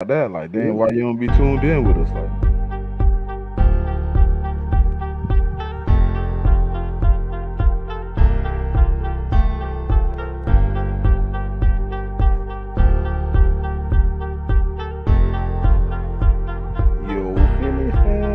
that. Like, damn, why you don't be tuned in with us? Like, yo, Philly fan.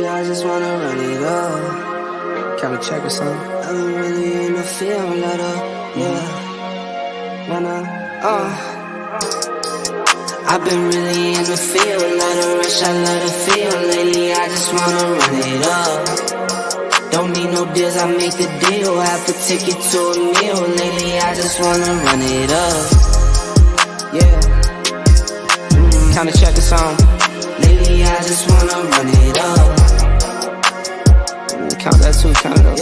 I just wanna run it up. Can we check or something? I've been really in the field, let up, I've been really in the field, let her rush, I let her feel. Lately, I just wanna run it up. Don't need no deals, I make the deal. Half a ticket to a meal. Lately, I just wanna run it up. Kinda check or something. Lately, I just wanna run it up. Count that too, count it up.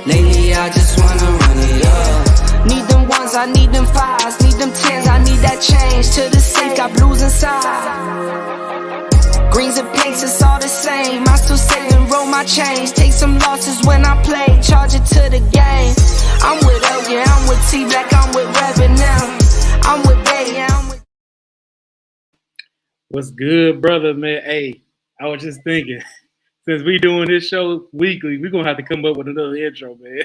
Lately, I just wanna run it up. Need them ones, I need them fives, need them tens, I need that change. To the safe, got blues inside. Greens and pinks, it's all the same. I still save and roll my change. Take some losses when I play, charge it to the game. I'm with L, yeah, I'm with T-Black, I'm with Reverend now. I'm with Bay, yeah, I'm with... What's good, brother, man? Hey, I was just thinking, since we doing this show weekly, we're gonna have to come up with another intro, man.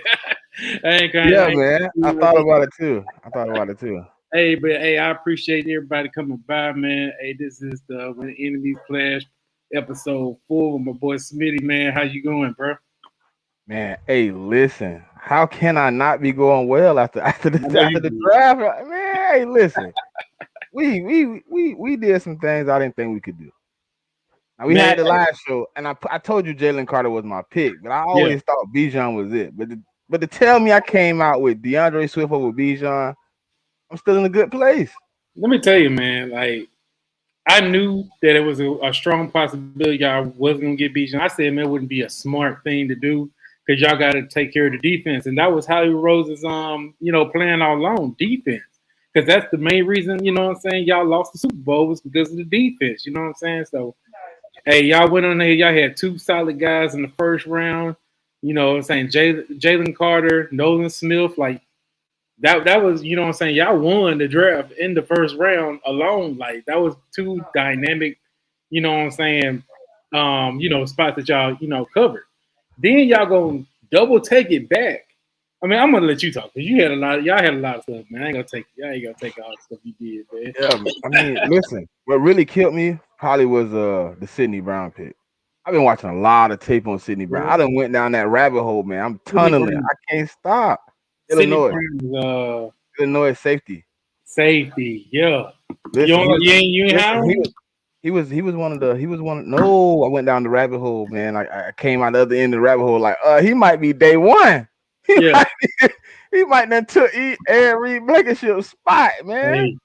Man. I thought about it too. Hey, but hey, I appreciate everybody coming by, man. Hey, this is the When Enemies Clash episode 4 with my boy Smitty, man. How you going, bro? Man, hey, listen. How can I not be going well after the draft? Man, hey, listen. We did some things I didn't think we could do. Now, we had the last show, and I told you Jalen Carter was my pick, but I always thought Bijan was it. But to tell me I came out with DeAndre Swift over Bijan, I'm still in a good place. Let me tell you, man, like, I knew that it was a strong possibility y'all wasn't going to get Bijan. I said, man, it wouldn't be a smart thing to do because y'all got to take care of the defense. And that was Howie Rose's, plan all along, defense. Because that's the main reason, you know what I'm saying, y'all lost the Super Bowl was because of the defense, you know what I'm saying? So, hey, y'all went on there, y'all had 2 solid guys in the first round, you know what I'm saying, Jalen Carter, Nolan Smith, like, that was, you know what I'm saying, y'all won the draft in the first round alone. Like, that was 2 dynamic, you know what I'm saying, spots that y'all, covered. Then y'all gonna double take it back. I mean, I'm gonna let you talk because y'all had a lot of stuff, man. Y'all ain't gonna take all the stuff you did, man. Yeah, I mean, listen, what really killed me probably was the Sidney Brown pick. I've been watching a lot of tape on Sidney Brown. I done went down that rabbit hole, man. I'm tunneling. I can't stop. Illinois safety. Yeah. Listen, you ain't have him? He was one of. No, I went down the rabbit hole, man. I came out the other end of the rabbit hole. Like, he might be day one. He might not took Aaron Reed Blankenship's spot, man. Hey,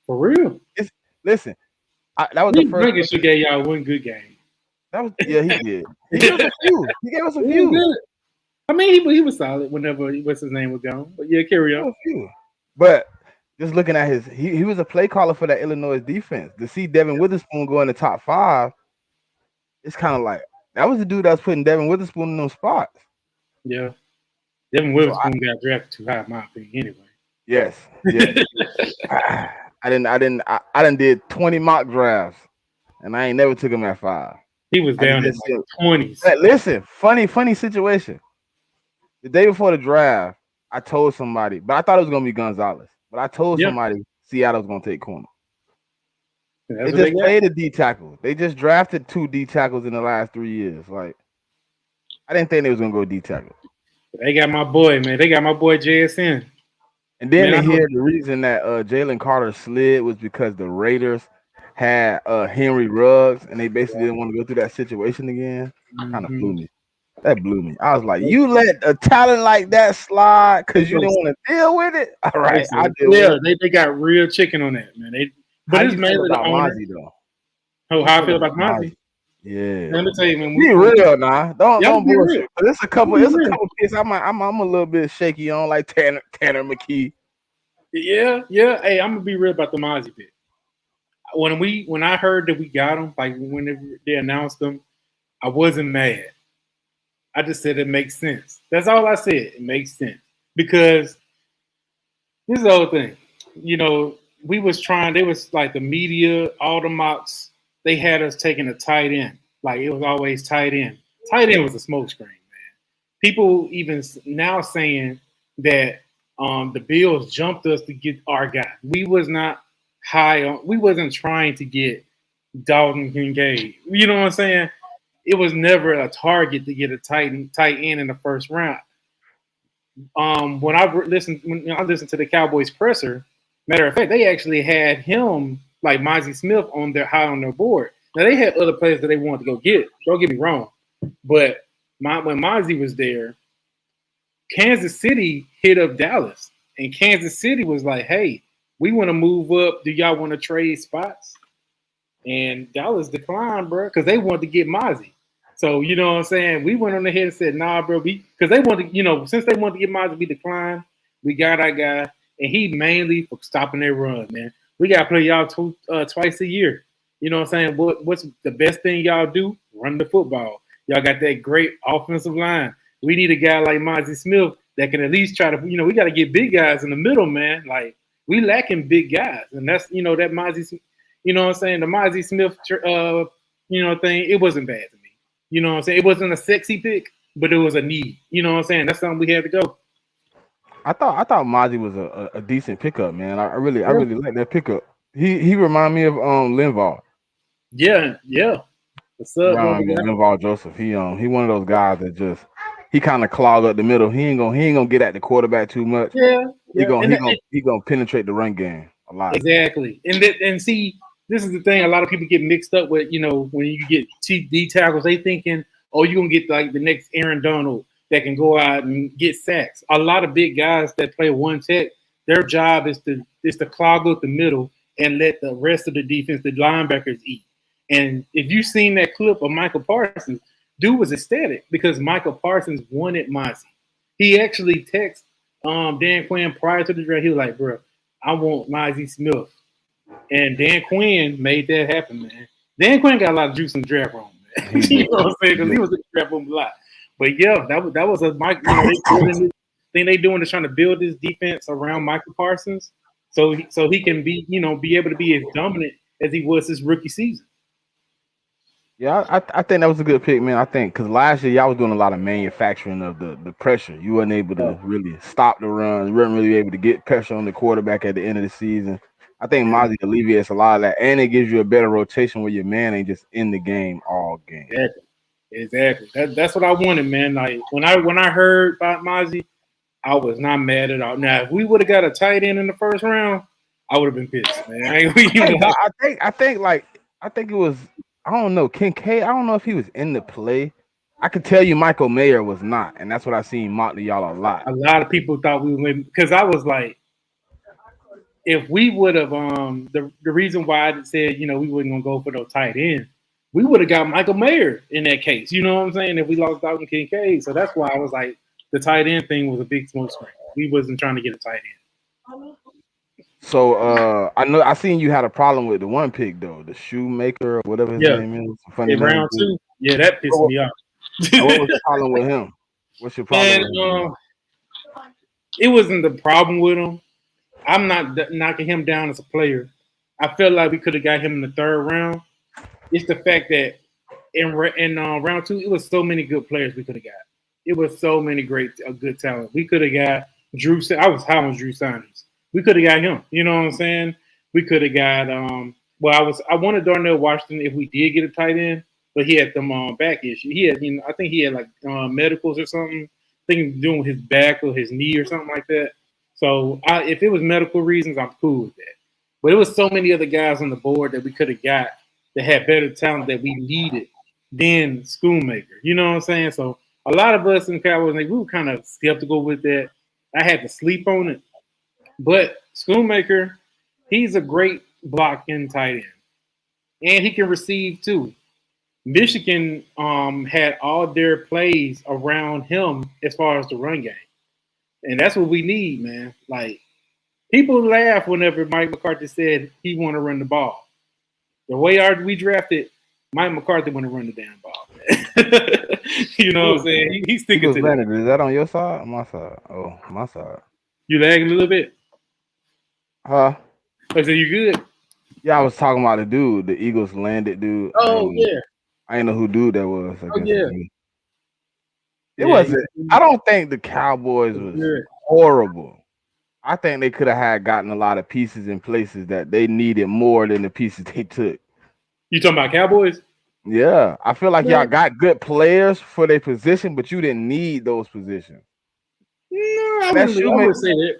for real. Listen, that was the first. Blankenship gave y'all one good game. He did. He gave us a few. I mean, he was solid whenever what's his name was gone. But yeah, carry on. But just looking at he was a play caller for that Illinois defense. To see Devin Witherspoon go in the top 5, it's kind of like that was the dude that was putting Devin Witherspoon in those spots. Yeah. Devin Witherspoon got drafted too high, in my opinion, anyway. Yes. I didn't did 20 mock drafts, and I ain't never took him at 5. He was down in like 20s. Listen, funny situation. The day before the draft, I told somebody, but I thought it was gonna be Gonzalez. But I told somebody Seattle was gonna take corner. They just played a D tackle. They just drafted 2 D tackles in the last 3 years. Like, I didn't think they was gonna go D tackle. They got my boy, man. They got my boy JSN. And then Man, they hear the reason that Jalen Carter slid was because the Raiders had Henry Ruggs, and they basically didn't want to go through that situation again. Kind of blew me. That blew me. I was like, you let a talent like that slide because you didn't want to deal with it. All right, I deal with it. they got real chicken on that, man. But How it's you feel mainly the about owner. Mozzie though? How I feel about Mozzie? Yeah. Let me tell you, man. Be real now. Don't be bullshit. real. It's a couple kids I'm a little bit shaky on, like Tanner McKee. Yeah. Hey, I'm gonna be real about the Mozzie bit. When I heard that we got him, like when they announced him, I wasn't mad. I just said it makes sense. That's all I said. It makes sense because this is the whole thing. You know, they was like the media, all the mocks, they had us taking a tight end. Like it was always tight end. Tight end was a smokescreen, man. People even now saying that the Bills jumped us to get our guy. We was not we wasn't trying to get Dalton Kincaid. You know what I'm saying? It was never a target to get a tight end in the first round. When I listened to the Cowboys presser, matter of fact, they actually had him like Mozzie Smith on their board. Now they had other players that they wanted to go get. Don't get me wrong, but when Mozzie was there, Kansas City hit up Dallas, and Kansas City was like, "Hey, we want to move up. Do y'all want to trade spots?" And Dallas declined, bro, because they wanted to get Mozzie. So, you know what I'm saying? We went on ahead and said, nah, bro, because they wanted to, since they wanted to get Mozzie, we declined. We got our guy, and he mainly for stopping their run, man. We got to play y'all twice a year. You know what I'm saying? What's the best thing y'all do? Run the football. Y'all got that great offensive line. We need a guy like Mozzie Smith that can at least try to, we got to get big guys in the middle, man. Like, we lacking big guys. And that's, that Mozzie, you know what I'm saying? The Mozzie Smith, thing, it wasn't bad to me. You know what I'm saying? It wasn't a sexy pick, but it was a need. You know what I'm saying? That's something we had to go. I thought Mozzie was a decent pickup, man. I really like that pickup. He remind me of Linval. Yeah. What's up, Linval Joseph? He one of those guys that just he kind of clog up the middle. He ain't gonna get at the quarterback too much. Yeah. He gonna penetrate the run game a lot. Exactly. And see, this is the thing. A lot of people get mixed up with, when you get D tackles, they thinking, oh, you're gonna get like the next Aaron Donald that can go out and get sacks. A lot of big guys that play one tech, their job is to clog up the middle and let the rest of the defense, the linebackers, eat. And if you've seen that clip of Michael Parsons, dude was ecstatic because Michael Parsons wanted Mozzie. He actually texted Dan Quinn prior to the draft. He was like, bro, I want Mozzie Smith. And Dan Quinn made that happen, man. Dan Quinn got a lot of juice in the draft room, man. You know what I'm saying? Because he was in the draft room a lot. But yeah, that was a Mike. Thing they doing is trying to build this defense around Michael Parsons, so he can be able to be as dominant as he was his rookie season. Yeah, I think that was a good pick, man. I think because last year y'all was doing a lot of manufacturing of the pressure. You weren't able to really stop the run. You weren't really able to get pressure on the quarterback at the end of the season. I think Mozzie alleviates a lot of that, and it gives you a better rotation where your man ain't just in the game all game. Exactly. That's what I wanted, man. Like when I heard about Mozzie, I was not mad at all. Now, if we would have got a tight end in the first round, I would have been pissed, man. I think it was. I don't know, Kincaid. I don't know if he was in the play. I could tell you Michael Mayer was not, and that's what I seen mock y'all a lot. A lot of people thought we would, because I was like, if we would have, the reason why I said, we wasn't gonna go for no tight end, we would have got Michael Mayer in that case. You know what I'm saying? If we lost Dalton Kincaid, so that's why I was like, the tight end thing was a big smoke screen. We wasn't trying to get a tight end. So I seen you had a problem with the one pick though, the Shoemaker or whatever his name is. Funny in round 2. Yeah, that pissed me off. What was the problem with him? What's your problem with him? It wasn't the problem with him. I'm not knocking him down as a player. I feel like we could have got him in the 3rd round. It's the fact that in round 2, it was so many good players we could have got. It was so many good talent. We could have got Drew. I was high on Drew Sanders. We could have got him. You know what I'm saying? We could have got. I wanted Darnell Washington if we did get a tight end, but he had them back issue. He had, I think he had like medicals or something. I think doing his back or his knee or something like that. So if it was medical reasons, I'm cool with that. But it was so many other guys on the board that we could have got that had better talent that we needed than Schoonmaker. You know what I'm saying? So a lot of us in the Cowboys, we were kind of skeptical with that. I had to sleep on it. But Schoonmaker, he's a great blocking tight end. And he can receive too. Michigan had all their plays around him as far as the run game. And that's what we need, man. Like, people laugh whenever Mike McCarthy said he want to run the ball. The way we drafted, Mike McCarthy want to run the damn ball, man. You know what I'm saying? He's sticking to that. Is that on your side or my side? Oh, my side. You lagging a little bit? Huh? I said, you good? Yeah, I was talking about the dude, the Eagles landed dude. Oh, yeah. I didn't know who dude that was. Oh, yeah. It wasn't. I don't think the Cowboys was horrible. I think they could have gotten a lot of pieces in places that they needed more than the pieces they took. You talking about Cowboys? Yeah, I feel like y'all got good players for their position, but you didn't need those positions. No, I wouldn't say that.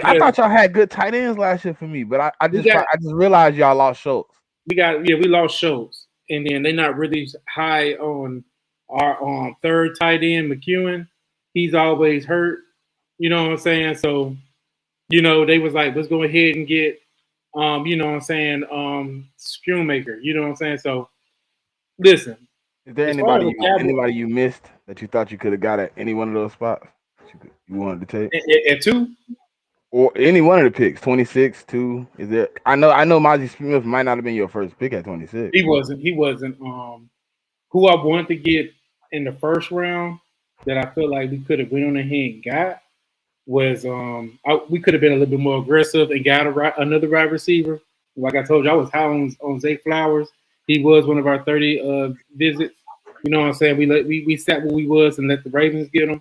I thought y'all had good tight ends last year for me, but I just realized y'all lost Schultz. We lost Schultz, and then they're not really high on our third tight end, McEwen. He's always hurt. You know what I'm saying? So, they was like, let's go ahead and get, Schoonmaker. You know what I'm saying? So, listen. Is there anybody you missed that you thought you could have got at any one of those spots you wanted to take? At 2? Or any one of the picks, 26, 2. Is there? I know Mazi Smith might not have been your first pick at 26. He wasn't. Who I wanted to get in the first round that I feel like we could have went on ahead and got was we could have been a little bit more aggressive and got another wide receiver. Like I told you, I was high on Zay Flowers. He was one of our 30 visits. You know what I'm saying? We sat where we was and let the Ravens get him.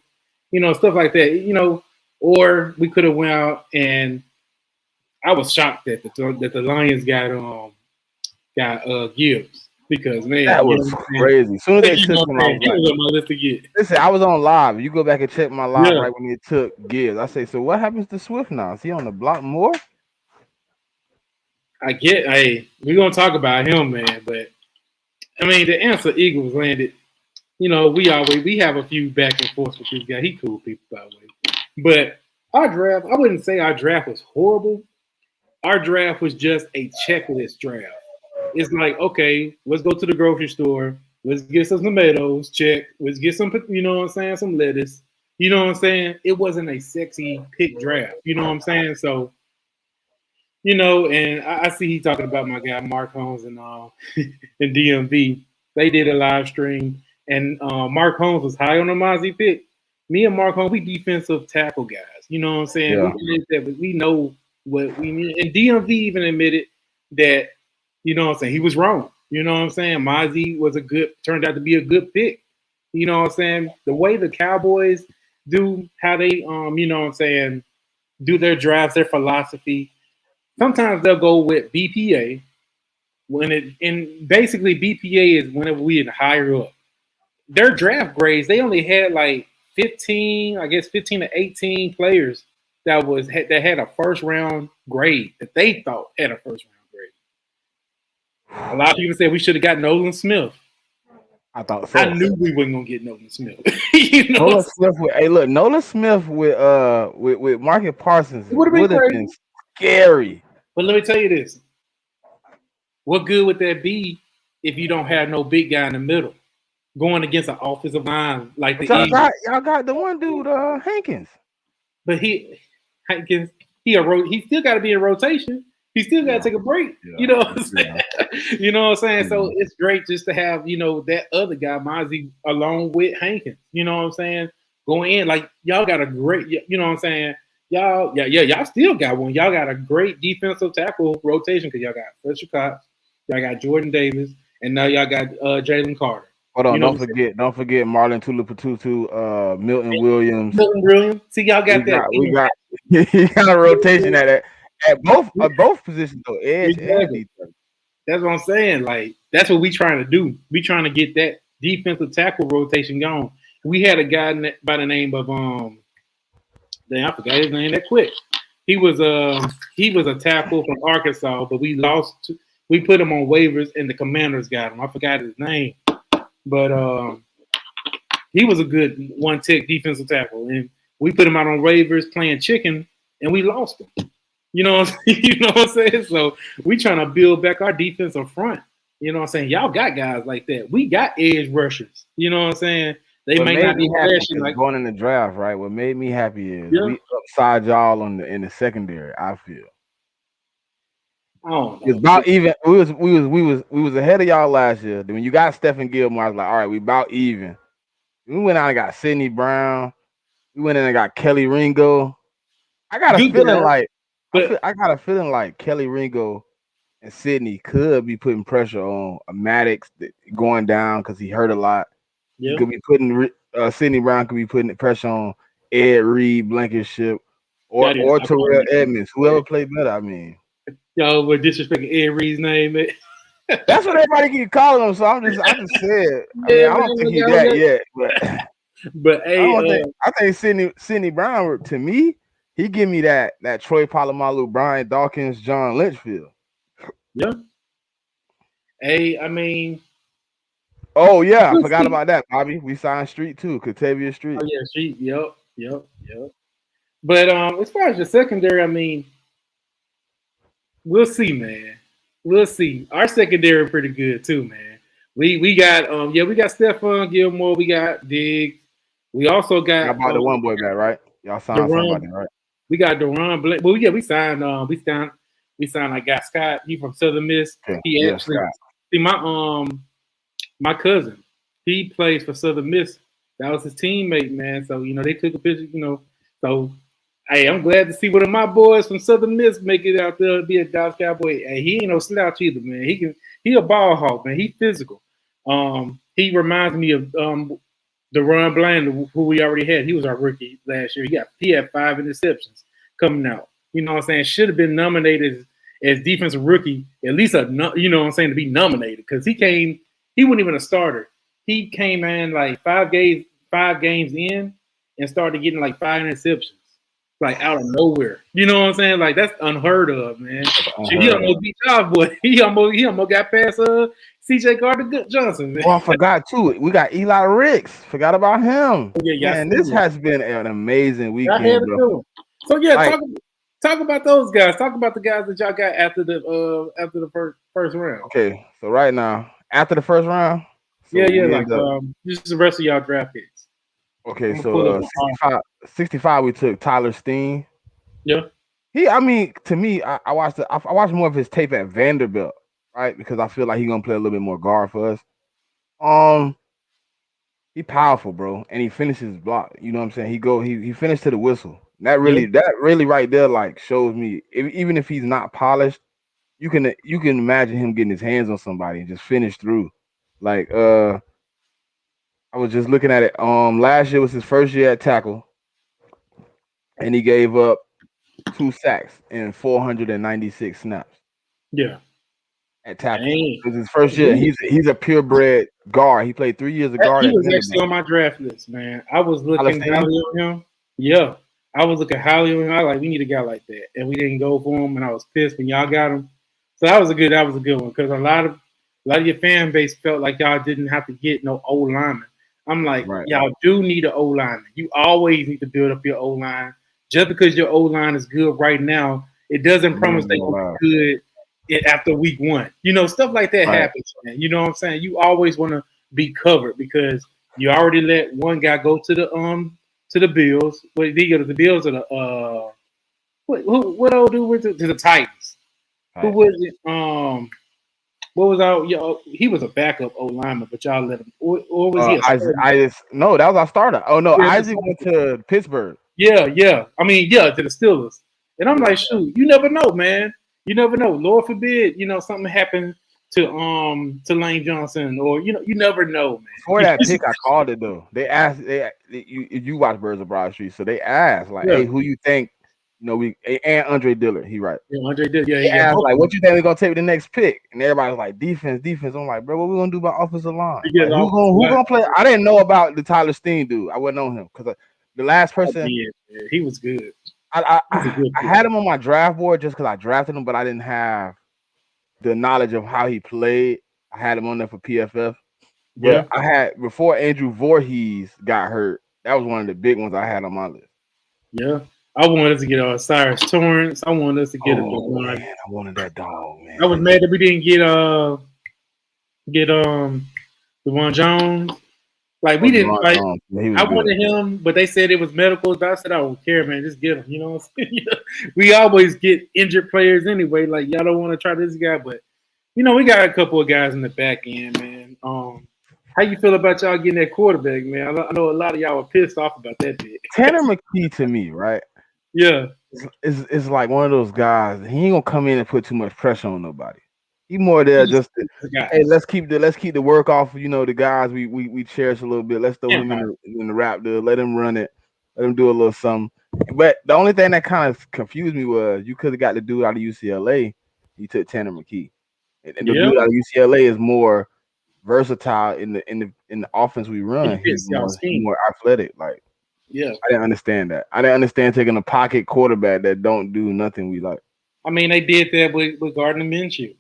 Stuff like that. Or we could have went out, and I was shocked that the Lions got Gibbs, because, man, that was crazy. As soon as they took him, I was on my list to get. Listen, I was on live. You go back and check my live right when they took Gibbs. I say, so what happens to Swift now? Is he on the block more? We're gonna talk about him, man. But I mean, the answer Eagles landed. We have a few back and forth with this guy. He cool people, by the way. But our draft, I wouldn't say our draft was horrible. Our draft was just a checklist draft. It's like, okay, let's go to the grocery store. Let's get some tomatoes, check. Let's get some, some lettuce. You know what I'm saying? It wasn't a sexy pick draft. You know what I'm saying? So, and I see he talking about my guy Mark Holmes and DMV. They did a live stream, and Mark Holmes was high on the Mozzie pick. Me and Mark Holmes, we defensive tackle guys. You know what I'm saying? Yeah. We know what we need. And DMV even admitted that, you know what I'm saying, he was wrong. You know what I'm saying? Mozzie turned out to be a good pick. You know what I'm saying? The way the Cowboys do how they, do their drafts, their philosophy, sometimes they'll go with BPA. Basically BPA is whenever we had higher up. Their draft grades, they only had like 15 to 18 players that had a first round grade that they thought had a first round grade. A lot of people said we should have got Nolan Smith. I thought so. I knew we weren't gonna get Nolan Smith. Nolan Smith Nolan Smith with Marcus Parsons would have been scary. But let me tell you this: what good would that be if you don't have no big guy in the middle going against an offensive line like the Eagles? Y'all got the one dude, Hankins. But Hankins, he still got to be in rotation. He still got to take a break. Yeah. You know what I'm saying? You know what I'm saying? So it's great just to have, that other guy, Mozzie, along with Hankins. You know what I'm saying? Going in, like, y'all got a great, you know what I'm saying? Y'all still got one. Y'all got a great defensive tackle rotation because y'all got Fletcher Cox, y'all got Jordan Davis, and now y'all got Jalen Carter. Hold on, don't forget Marlon Tulipaitutu, Milton Williams. See, y'all got that. We got a rotation at both positions though, edge and defense. That's what I'm saying. Like, that's what we trying to do. We trying to get that defensive tackle rotation going. We had a guy by the name of Damn, I forgot his name that quick. He was a tackle from Arkansas, but we lost. We put him on waivers, and the Commanders got him. I forgot his name, but he was a good one-tech defensive tackle, and we put him out on waivers playing chicken, and we lost him. You know what I'm saying? So we trying to build back our defensive front. You know what I'm saying? Y'all got guys like that. We got edge rushers. You know what I'm saying? They may not be happy like going in the draft, right? What made me happy is we upside y'all in the secondary. I feel. Oh, it's about even. We was ahead of y'all last year. Then when you got Stephen Gilmore, I was like, all right, we about even. We went out and got Sidney Brown. We went in and got Kelly Ringo. I got a feeling like Kelly Ringo and Sidney could be putting pressure on Maddox going down because he hurt a lot. Yeah. Could be putting Sidney Brown could be putting pressure on Ed Reed, Blankenship, or Terrell Edmonds, whoever played better. I mean, y'all were disrespecting Ed Reed's name. That's what everybody keep calling him. So I just said, I don't think he's that yet. But hey, I think Sidney Brown, to me, he give me that Troy Polamalu, Brian Dawkins, John Lynch feel. Yeah. Hey, I mean. Oh yeah, I forgot about that, Bobby. We signed Street too, Catavia Street. Oh yeah, Street. Yep. But as far as the secondary, I mean, we'll see, man. We'll see. Our secondary pretty good too, man. We got we got Stephon Gilmore, we got Diggs. We also got about the one boy guy, right? Y'all signed somebody, right? We got Deron Blake. Well, yeah, we signed like Guy Scott. He from Southern Miss. Okay. He actually see my cousin. He plays for Southern Miss. That was his teammate, man. So they took a picture. So hey, I'm glad to see one of my boys from Southern Miss make it out there to be a Dallas Cowboy. Hey, he ain't no slouch either, man. He a ball hawk, man. He physical. He reminds me of Deron Bland, who we already had. He was our rookie last year. He had 5 interceptions coming out. You know what I'm saying? Should have been nominated as defensive rookie, at least to be nominated, because he wasn't even a starter. He came in like 5 games in and started getting like 5 interceptions, like out of nowhere. You know what I'm saying? Like that's unheard of, man. He almost beat y'all, boy. He almost got past CJ Gardner-Johnson. Man. Oh, I forgot too. We got Eli Ricks. Forgot about him. Yeah, man, this has been an amazing weekend, bro. So talk about those guys. Talk about the guys that y'all got after the first round. Okay, so right now after the first round. So just the rest of y'all draft picks. Okay, so 65 we took Tyler Steen. Yeah. To me, I watched more of his tape at Vanderbilt, right? Because I feel like he's gonna play a little bit more guard for us. He powerful, bro, and he finishes block. You know what I'm saying? He finished to the whistle. That really right there like shows me even if he's not polished, you can imagine him getting his hands on somebody and just finish through. Like I was just looking at it. Last year was his first year at tackle, and he gave up 2 sacks in 496 snaps. Yeah, at tackle. It was his first year. He's a purebred guard. He played 3 years of guard. He was actually on my draft list, man. I was looking highly on him. Yeah, I was looking highly on him. I was like, we need a guy like that, and we didn't go for him. And I was pissed when y'all got him. So that was a good one because a lot of your fan base felt like y'all didn't have to get no old lineman. I'm like, y'all do need an O-line. You always need to build up your O-line. Just because your O-line is good right now, it doesn't promise they will be good after week 1. Stuff like that happens, man. You know what I'm saying? You always want to be covered because you already let one guy go to the Bills. Did he go to the Bills or the what old dude went to the Titans? Who was it? What was our? He was a backup O-lineman, but y'all let him. Or was he? Isaac. No, that was our starter. Oh no, Isaac went to Pittsburgh. Yeah. I mean, to the Steelers. And I'm like, shoot, you never know, man. You never know. Lord forbid, something happened to Lane Johnson, or you never know, man. For that pick, I called it though. They asked, you watch Birds of Broad Street, so they asked like, hey, who you think? And Andre Dillard, he right. Yeah, Andre Dillard. Yeah, he asked, like, what you think we're gonna take with the next pick? And everybody's like, defense. I'm like, bro, what we gonna do about offensive line? Like, who gonna play? I didn't know about the Tyler Steen dude. I wouldn't know him because The last person Yeah, he was good. I had him on my draft board just because I drafted him, but I didn't have the knowledge of how he played. I had him on there for PFF. But I had before Andrew Voorhees got hurt. That was one of the big ones I had on my list. Yeah. I wanted us to get Cyrus Torrance. I wanted us to get I wanted that dog, man. I was mad that we didn't get DeJuan Jones. Like we didn't like. I wanted him, but they said it was medical. I said I don't care, man. Just get him. You know what I'm saying? We always get injured players anyway. Like y'all don't want to try this guy, but we got a couple of guys in the back end, man. How you feel about y'all getting that quarterback, man? I know a lot of y'all were pissed off about that bit. Tanner McKee to me, right? Yeah, it's like one of those guys. He ain't gonna come in and put too much pressure on nobody. He more there just to, hey, let's keep the work off. The guys we cherish a little bit. Let's throw him in the rap deal. Let him run it. Let him do a little something. But the only thing that kind of confused me was you could have got the dude out of UCLA. You took Tanner McKee, and the dude out of UCLA is more versatile in the offense we run. He's more athletic. Like, I didn't understand that. I didn't understand taking a pocket quarterback that don't do nothing we like. I mean, they did that with Gardner Minshew.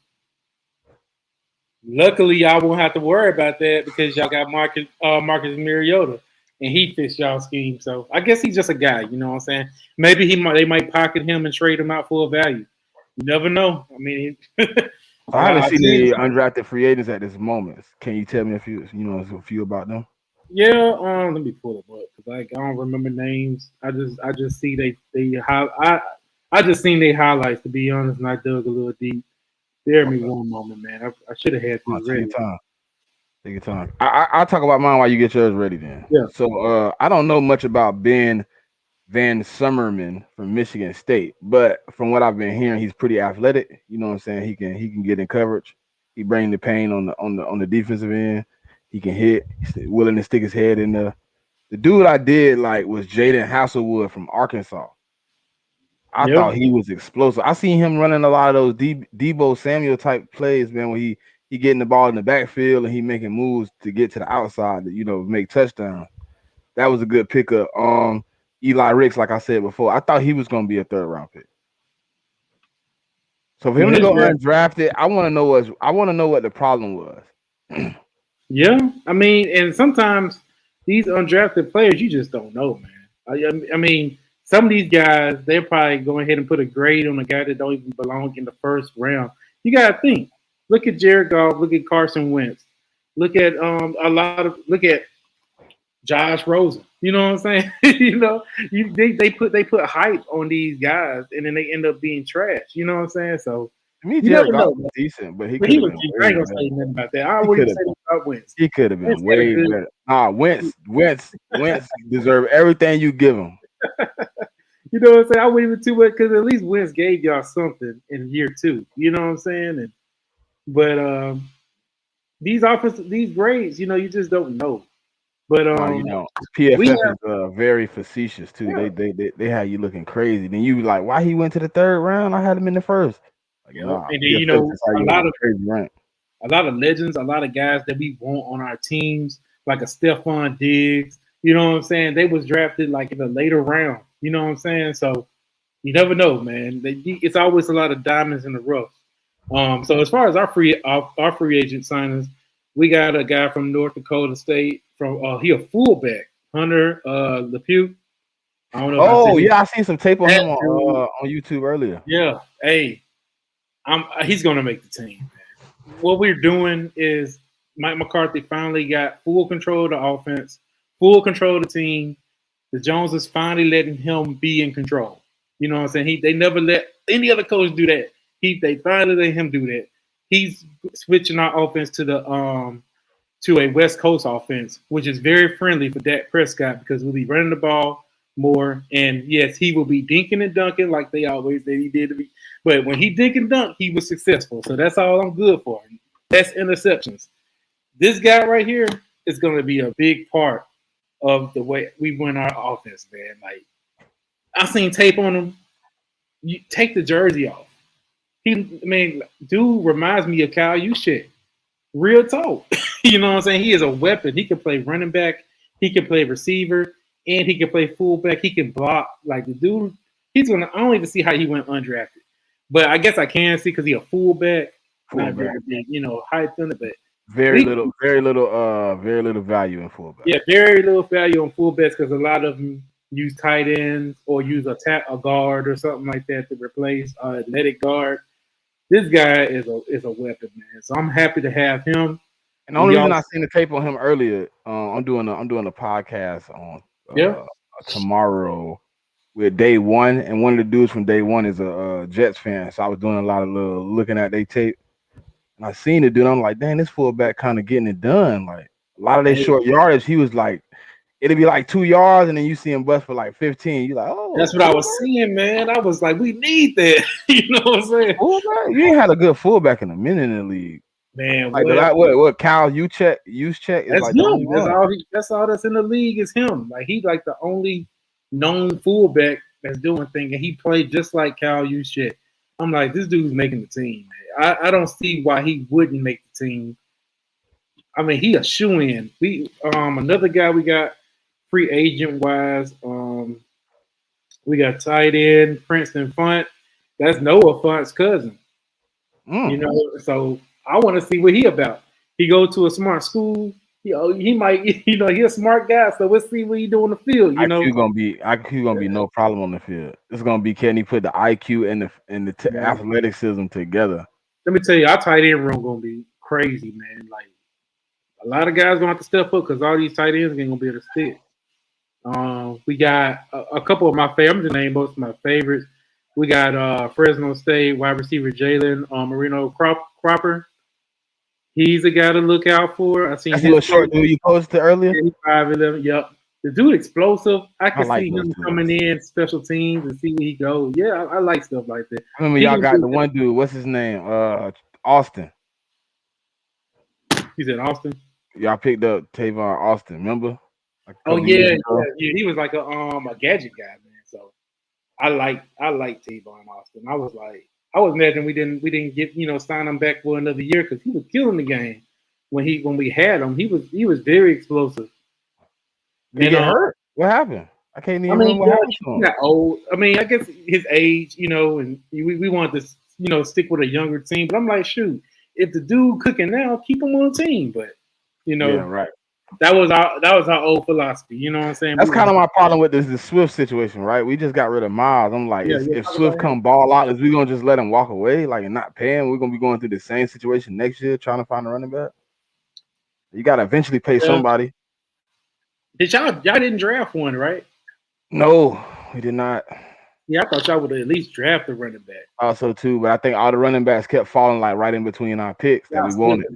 Luckily, y'all won't have to worry about that because y'all got Marcus Mariota, and he fits y'all scheme. So I guess he's just a guy. You know what I'm saying? Maybe they might pocket him and trade him out for a value. You never know. I mean, I haven't seen any undrafted free agents at this moment. Can you tell me a few about them? Yeah, let me pull them up because I don't remember names. I just see I just seen their highlights, to be honest, and I dug a little deep. Bear me one moment, man. I should have had this ready. Take your time. I'll talk about mine while you get yours ready then. Yeah. So I don't know much about Ben Van Summerman from Michigan State, but from what I've been hearing, he's pretty athletic. You know what I'm saying? He can get in coverage. He bring the pain on the defensive end. He can hit. He's willing to stick his head in there. The dude I did like was Jaden Hasselwood from Arkansas. I thought he was explosive. I seen him running a lot of those Debo Samuel type plays, man, when he getting the ball in the backfield and he making moves to get to the outside to, make touchdowns. That was a good pickup. Eli Ricks, like I said before, I thought he was going to be a 3rd round pick. So for him to go undrafted, I want to know what the problem was. Yeah, I mean, and sometimes these undrafted players, you just don't know, man. I mean, some of these guys, they're probably going ahead and put a grade on a guy that don't even belong in the 1st round. You got to think. Look at Jared Goff. Look at Carson Wentz. Look at look at Josh Rosen. You know what I'm saying? They put hype on these guys, and then they end up being trash. You know what I'm saying? So to me, Jared Goff was decent, but he was. I ain't gonna say nothing about that. I already said about Wentz. He could have been way better. Wentz deserve everything you give him. You know what I'm saying? I wouldn't even too much because at least Wentz gave y'all something in year 2. You know what I'm saying? But these grades, you just don't know. But PFF is very facetious too. Yeah. They had you looking crazy. Then you like, why he went to the 3rd round? I had him in the 1st. Like, and then a lot of legends, a lot of guys that we want on our teams, like a Stephon Diggs. You know what I'm saying? They was drafted like in the later round. You know what I'm saying? So you never know, man. It's always a lot of diamonds in the rough. So as far as our free agent signings, we got a guy from North Dakota State. He a fullback, Hunter LePew. I don't know. I seen some tape on him on YouTube earlier. Yeah, hey, he's gonna make the team. Man. What we're doing is Mike McCarthy finally got full control of the offense, full control of the team. The Joneses finally letting him be in control. You know what I'm saying? They never let any other coach do that. They finally let him do that. He's switching our offense to a West Coast offense, which is very friendly for Dak Prescott because we'll be running the ball more. And yes, he will be dinking and dunking like they always said he did to be. But when he dink and dunk, he was successful. So that's all I'm good for. That's interceptions. This guy right here is going to be a big part of the way we run our offense, man. Like, I seen tape on him. You take the jersey off. Dude reminds me of Kyle Juszczyk. Real talk. You know what I'm saying? He is a weapon. He can play running back. He can play receiver. and he can play fullback. He can block. Like the dude, he's gonna. I don't even see how he went undrafted, but I guess I can see because he's a fullback. Not very big, hype in it, but very little value in fullback. Yeah, very little value on fullbacks because a lot of them use tight ends or use a guard or something like that to replace athletic guard. This guy is a weapon, man. So I'm happy to have him. And the only reason I seen the tape on him earlier, I'm doing a podcast on tomorrow with Day One, and one of the dudes from Day One is a Jets fan. So I was doing a lot of looking at their tape, and I seen it, dude. I'm like, dang, this fullback kind of getting it done. Like a lot of their short yardage, he was like, it'd be like 2 yards, and then you see him bust for like 15. You like, oh, that's what I was seeing, man. I was like, we need that. You know what I'm saying? Fullback? You ain't had a good fullback in a minute in the league. Man, like what Kyle Juszczyk is that's like him. That's all that's in the league is him. Like he's like the only known fullback that's doing things, and he played just like Kyle Juszczyk. I'm like, this dude's making the team, man. I don't see why he wouldn't make the team. I mean, he a shoe-in. We another guy we got free agent wise. We got tight end Princeton Font. That's Noah Font's cousin. So I want to see what he about. He go to a smart school. He might, he's a smart guy. So let's see what he do on the field. IQ gonna be no problem on the field. It's gonna be can he put the IQ and the athleticism together. Let me tell you, our tight end room gonna be crazy, man. Like a lot of guys gonna have to step up because all these tight ends ain't gonna be able to stick. We got a couple of my favorites. I'm just naming most of my favorites. We got Fresno State wide receiver Jalen Marino Cropper. He's a guy to look out for. I seen him short dude you posted earlier. 5'11". Yep, the dude explosive. I can see him coming in special teams and see where he goes. Yeah, I like stuff like that. I remember y'all got the one dude. What's his name? Austin. He said Austin. Y'all picked up Tavon Austin. Remember? Yeah. He was like a gadget guy, man. So I like Tavon Austin. I was imagining we didn't get sign him back for another year because he was killing the game when we had him. He was very explosive. Did he get hurt? What happened? I can't even remember what happened to him. He's not old. I mean, I guess his age, and we wanted to stick with a younger team. But I'm like, shoot, if the dude cooking now, keep him on the team. But yeah, right. That was our old philosophy. You know what I'm saying? That's kind of my problem with this Swift situation, right? We just got rid of Miles. I'm like, if Swift come ball out, is we gonna just let him walk away, like and not pay him? We're gonna be going through the same situation next year, trying to find a running back. You gotta eventually pay somebody. Did y'all didn't draft one, right? No, we did not. Yeah, I thought y'all would at least draft a running back. Also, too, but I think all the running backs kept falling like right in between our picks that we wanted.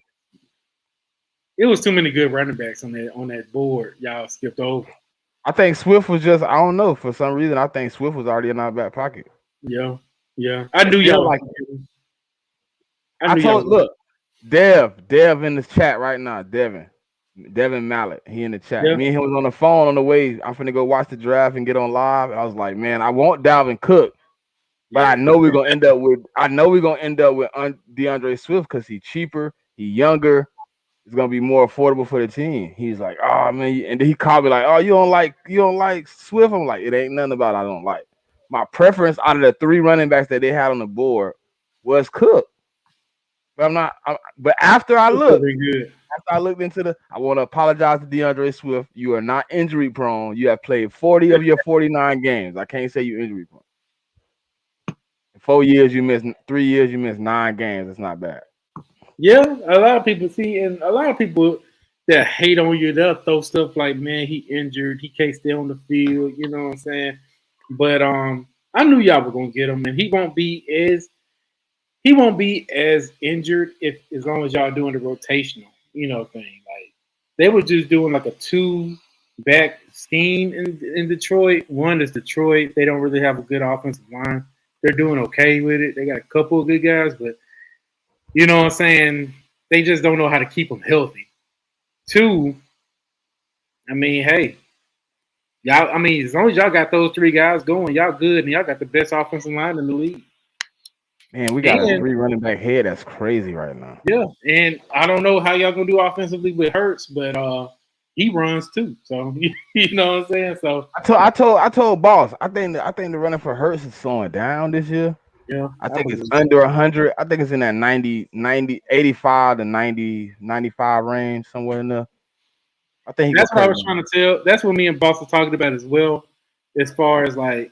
It was too many good running backs on that board. Y'all skipped over. I think Swift was just, I don't know, for some reason, I think Swift was already in our back pocket. Yeah. I knew y'all like it. Look, Dev in the chat right now, Devin Mallett, he in the chat. Yeah. Me and him was on the phone on the way. I'm finna go watch the draft and get on live. I was like, man, I want Dalvin Cook, but I know we're gonna end up with DeAndre Swift because he's cheaper, he's younger. It's gonna be more affordable for the team. He's like, oh man, and then he called me like, oh, you don't like Swift? I'm like, it ain't nothing about it I don't like. My preference out of the 3 running backs that they had on the board was Cook. But but after I looked into I want to apologize to DeAndre Swift. You are not injury prone. You have played 40 of your 49 games. I can't say you're injury prone. In 4 years, you missed 3 years, you missed 9 games. It's not bad. Yeah, a lot of people that hate on you, they'll throw stuff like, man, he injured, he can't stay on the field, you know what I'm saying? But I knew y'all were gonna get him, and he won't be as injured as long as y'all doing the rotational, thing. Like they were just doing like a 2-back scheme in Detroit. One is Detroit, they don't really have a good offensive line. They're doing okay with it. They got a couple of good guys, but you know what I'm saying? They just don't know how to keep them healthy. 2, I mean, hey, y'all. I mean, as long as y'all got those 3 guys going, y'all good, and y'all got the best offensive line in the league. Man, we got a 3 running back head. That's crazy right now. Yeah, and I don't know how y'all gonna do offensively with Hurts, but he runs too. So you know what I'm saying. So I told boss. I think the running for Hurts is slowing down this year. yeah, I think it's under 100. I think it's in that 85 to 90, 95 range, somewhere in there. I think that's what I was trying to tell. That's what me and boss were talking about as well. As far as like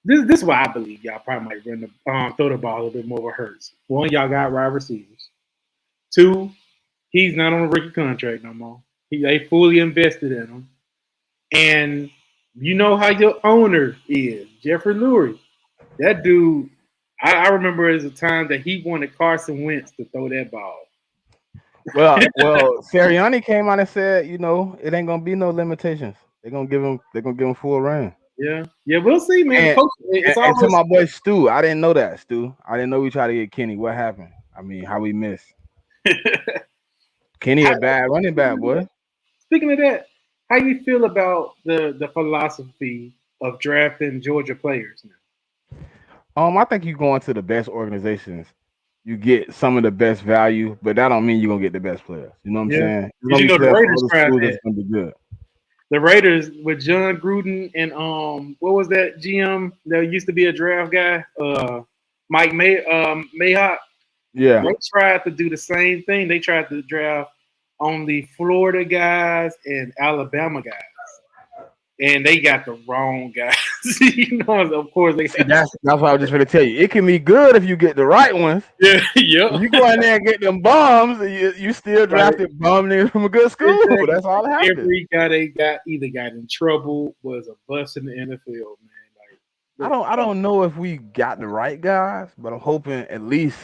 this is why I believe y'all probably might run the throw the ball a little bit more with Hurts. One, y'all got wide receivers. Two, he's not on a rookie contract no more. They fully invested in him. And you know how your owner is, Jeffrey Lurie. That dude, I remember as a time that he wanted Carson Wentz to throw that ball. Well, Sirianni came out and said, you know, it ain't gonna be no limitations. They're gonna give him full reign. Yeah, we'll see, man. And to my boy Stu, I didn't know that, Stu. I didn't know we tried to get Kenny. What happened? I mean, how we missed? Kenny a bad running back, boy. Speaking of that, how you feel about the philosophy of drafting Georgia players now? I think you go into the best organizations, you get some of the best value, but that don't mean you're gonna get the best players. You know what I'm saying? You know the Raiders tried that. Gonna be good. The Raiders with John Gruden and what was that GM that used to be a draft guy? Mike Mayhawk. Yeah. They tried to do the same thing. They tried to draft only Florida guys and Alabama guys. And they got the wrong guys. You know, of course they that's what I was just going to tell you. It can be good if you get the right ones. Yeah, yeah. You go in there and get them bombs, you still drafted bum niggas from a good school. Exactly. That's all that happened. Every guy they got either got in trouble, was a bust in the NFL, man. I don't know if we got the right guys, but I'm hoping at least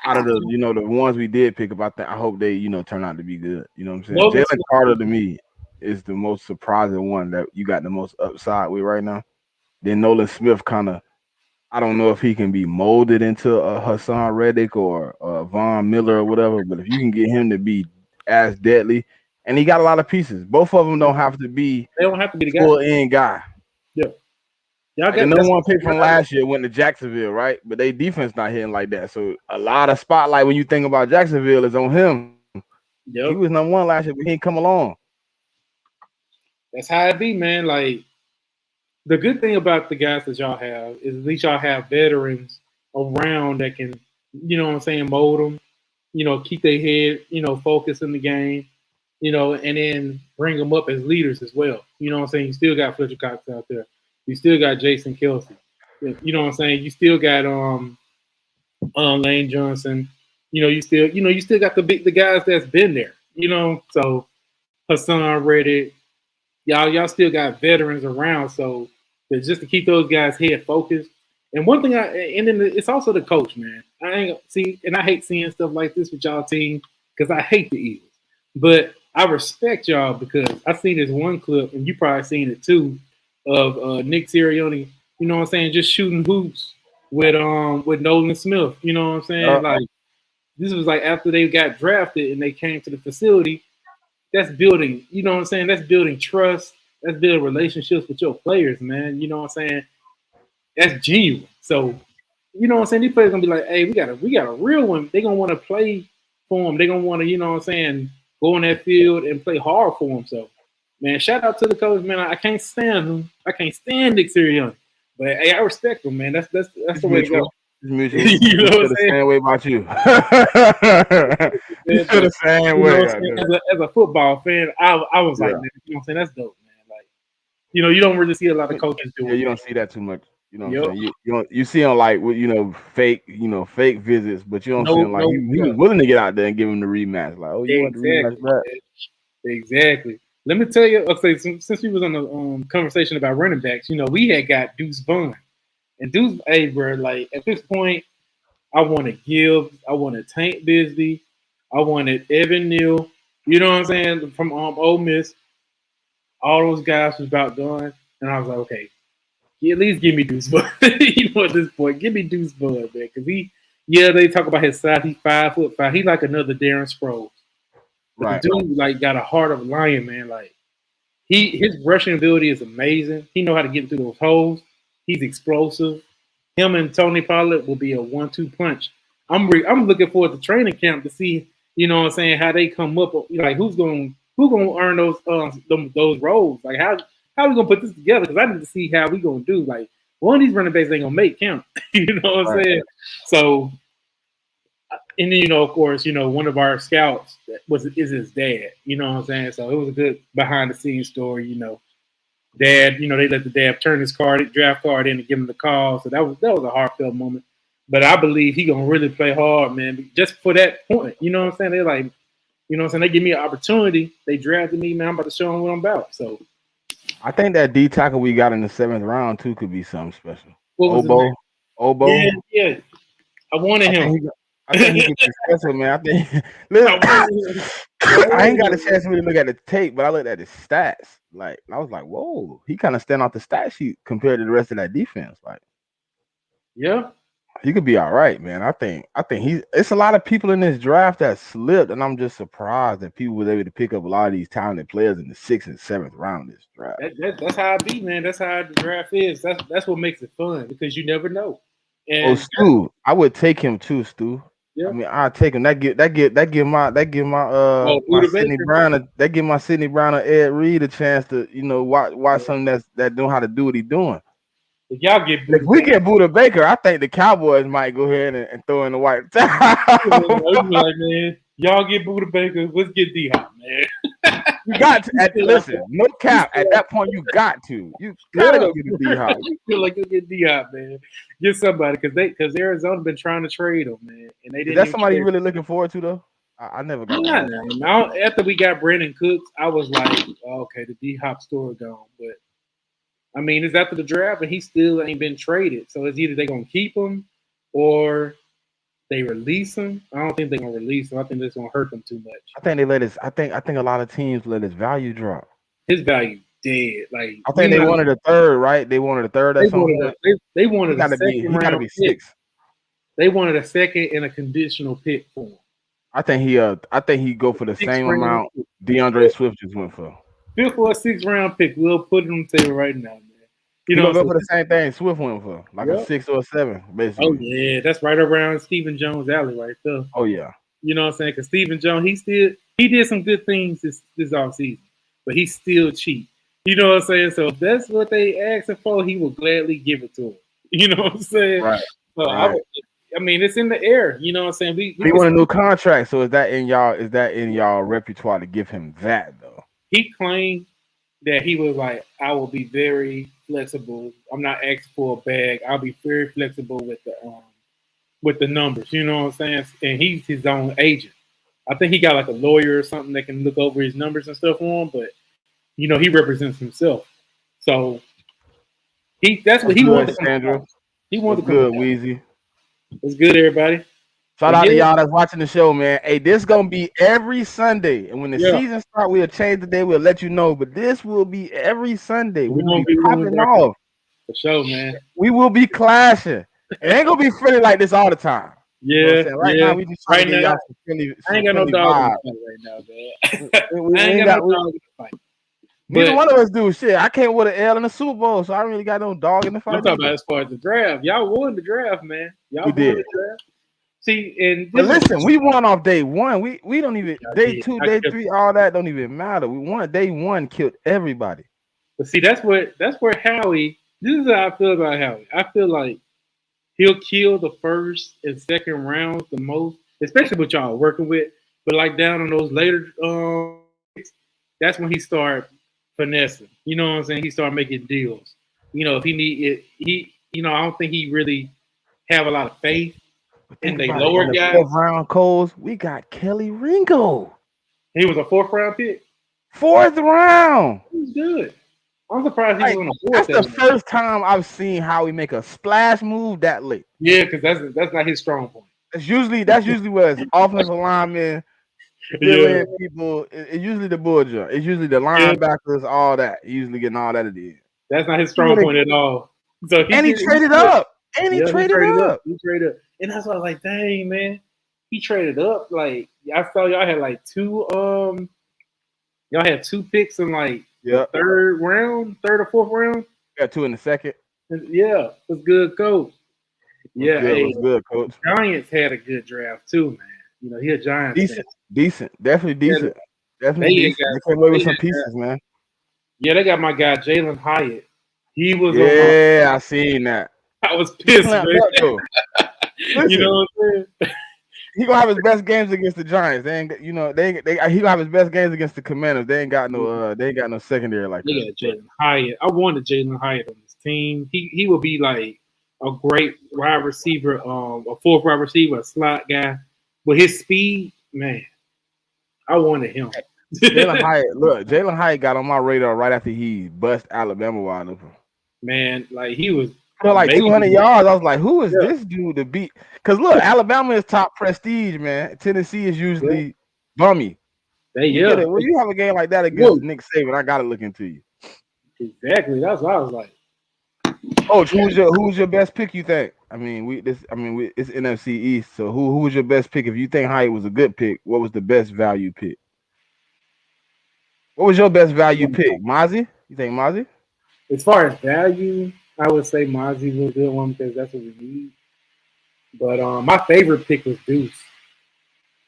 out of the the ones we did pick up, I hope they turn out to be good. You know what I'm saying? Jalen Carter to me is the most surprising one that you got the most upside with right now. Then Nolan Smith I don't know if he can be molded into a Hassan Reddick or Von Miller or whatever, but if you can get him to be as deadly, and he got a lot of pieces. Both of them don't have to be. They don't have to be the full end guy. Yeah. Like the number one pick from last year went to Jacksonville, right? But they defense not hitting like that. So a lot of spotlight when you think about Jacksonville is on him. Yep. He was number one last year, but he ain't come along. That's how it be, man. Like, the good thing about the guys that y'all have is at least y'all have veterans around that can, mold them, keep their head, focused in the game, and then bring them up as leaders as well. You know what I'm saying? You still got Fletcher Cox out there. You still got Jason Kelsey. You know what I'm saying? You still got Lane Johnson. You still got the guys that's been there. So Hassan Reddick. Y'all still got veterans around, so just to keep those guys head focused. And one thing, it's also the coach, man. I hate seeing stuff like this with y'all team because I hate the Eagles. But I respect y'all because I seen this one clip, and you probably seen it too, of Nick Sirianni. You know what I'm saying? Just shooting hoops with Nolan Smith. You know what I'm saying? Like, this was like after they got drafted and they came to the facility. That's building, you know what I'm saying? That's building trust. That's building relationships with your players, man. You know what I'm saying? That's genuine. So, you know what I'm saying? These players gonna be like, hey, we got a real one. They're gonna want to play for him. They're gonna want to, you know what I'm saying, go on that field and play hard for him. So, man, shout out to the coach, man. I can't stand him. I can't stand Nick Sirianni. But hey, I respect him, man. That's the way to go. You know what I'm saying? Same way about you. You feel the same way. As a football fan, I was like, man, you know what I'm saying? That's dope, man. Like, you don't really see a lot of coaches do it. Yeah, you don't see that too much. You know what I'm saying? You see him like fake visits, but you don't see him like he was willing to get out there and give him the rematch. Like, oh, you want the rematch back? Exactly. Let me tell you, okay, since we was on the conversation about running backs, we had got Deuce Vaughn. And Deuce, hey, bro, like at this point, I wanted Gibbs, I wanted Tank Bigsby, I wanted Evan Neal, you know what I'm saying, from Ole Miss. All those guys was about done. And I was like, okay, at least give me Deuce Vaughn. At this point, give me Deuce Vaughn, man. Because they talk about his size, he's 5'5". He like another Darren Sproles. Right. The dude, like, got a heart of a lion, man. Like, his rushing ability is amazing. He know how to get through those holes. He's explosive. Him and Tony Pollard will be a 1-2 punch. I'm looking forward to training camp to see, you know what I'm saying, how they come up, like who's going who gonna earn those roles? Like how we gonna put this together? Because I need to see how we gonna do. Like one of these running backs ain't gonna make count. You know what I'm saying? So, and then of course, one of our scouts is his dad. You know what I'm saying? So it was a good behind the scenes story. Dad, they let the dad turn his draft card in and give him the call. So that was a heartfelt moment. But I believe he gonna really play hard, man, just for that point. You know what I'm saying? They're like, they give me an opportunity. They drafted me, man. I'm about to show them what I'm about. So I think that D tackle we got in the 7th round too could be something special. Obo. Yeah. I wanted him. I think he could be special, man. I think. Listen, I ain't got a chance to really look at the tape, but I looked at his stats. Like I was like, whoa, he kind of stand off the stat sheet compared to the rest of that defense. Like, yeah, he could be all right, man. I think it's a lot of people in this draft that slipped, and I'm just surprised that people was able to pick up a lot of these talented players in the 6th and 7th round of this draft. That's how it be, man. That's how the draft is. That's what makes it fun because you never know. And Stu, I would take him too, Stu. Yeah. I mean, I'll take him. That give my Sidney Brown that give my Sidney Brown or Ed Reed a chance to watch something that know how to do what he's doing. If y'all get if we get Buda Baker, I think the Cowboys might go ahead and throw in the white towel. Like, man, y'all get Buda Baker. Let's get D-Hop, man. You got to listen. No cap. At that point, you got to. You gotta go get the D-Hop. You feel like you get D-Hop, man. Get somebody because Arizona been trying to trade him, man, and they didn't. Is that somebody you really looking forward to though? I never got. Now after we got Brandon Cooks, I was like, okay, the D-Hop story gone. But I mean, it's after the draft, and he still ain't been traded. So it's either they gonna keep him or they release him. I don't think they're gonna release him. I think that's gonna hurt them too much. I think they let his. I think a lot of teams let his value drop. His value dead. Like I think they wanted a third, right? They wanted a third. They wanted a second he gotta be 6. They wanted a second and a conditional pick for him. I think he go for the same amount DeAndre Swift just went for. 5th or 6th round pick. We'll put it on the table right now, man. Go for the same thing Swift went for, like a 6 or a 7, basically. Oh yeah, that's right around Stephen Jones' alley right there. Oh yeah. You know what I'm saying? Because Stephen Jones, he did some good things this offseason, but he's still cheap. You know what I'm saying? So if that's what they asked him for, he will gladly give it to him. You know what I'm saying? Right. So right. I mean, it's in the air. You know what I'm saying? We want a new contract. So is that in y'all repertoire to give him that though? He claimed that he was like, I will be very flexible. I'm not asking for a bag. I'll be very flexible with the numbers. You know what I'm saying? And he's his own agent. I think he got like a lawyer or something that can look over his numbers and stuff for him. But he represents himself. So that's what he wants. Sandra. He wants to good, Weezy. It's good, everybody. Shout out to y'all that's watching the show, man. Hey, this gonna be every Sunday, and when the season starts, we'll change the day. We'll let you know, but this will be every Sunday. We will be popping off for sure, man. We will be clashing. It ain't gonna be friendly like this all the time. Yeah, right now we just right now. I ain't got no dog in the fight right now, man. I ain't got no dog in the fight. Neither one of us do shit. I came with an L in the Super Bowl, so I really got no dog in the fight. I'm talking about as far as the draft. Y'all won the draft, man. Y'all won the draft. See, but listen, we won off day 1. We don't even day 2, day 3, all that don't even matter. We won day 1, killed everybody. But see, that's where Howie. This is how I feel about Howie. I feel like he'll kill the first and second rounds the most, especially what y'all are working with. But like down on those later, that's when he start finessing. You know what I'm saying? He started making deals. If he need it, I don't think he really have a lot of faith. And they lower guys. 4th round Coles, we got Kelly Ringo. He was a 4th round pick. 4th round. He's good. I'm surprised he was on the 4th. That's the first time I've seen Howie make a splash move that late. Yeah, because that's not his strong point. That's usually where it's offensive linemen, people. It's usually the bull jump. It's usually the linebackers, all that. He's usually getting all that at the end. That's not his strong point at all. So he traded up. And he traded up. He traded up. And that's why I was like, dang, man. He traded up. Like, I saw y'all had like 2 y'all had 2 picks in like the 3rd or 4th round. Got 2 in the 2nd. Yeah, it was good, coach. It was good, coach. Giants had a good draft too, man. He a Giants decent, definitely decent. Definitely They decent. They came away with some got, pieces, man. yeah, they got my guy Jalen Hyatt. He was on my. Yeah, I seen that. I was He pissed, clamped man. up though. Listen, You know what I'm saying? he gonna have his best games against the Giants. They ain't, you know, he gonna have his best games against the Commanders. They ain't got no secondary like They that. got Jalen Hyatt. I wanted Jalen Hyatt on this team. He would be like a great wide receiver, a fourth wide receiver, a slot guy. With his speed, man, I wanted him. Jalen Hyatt got on my radar right after he bust Alabama wide open. Man, like he was Like 200 yards. I was like, who is Yeah. this dude to beat? Because look, Alabama is top prestige, man. Tennessee is usually bummy. When you have a game like that against Nick Saban, I gotta look into you. Exactly. That's what I was like. Oh, who's your best pick? You think? It's NFC East. So who was your best pick? If you think Hyatt was a good pick, what was the best value pick? What was your best value pick? Mozzie? You think Mozzie? As far as value, I would say Mozzie was a good one because that's what we need. But my favorite pick was Deuce.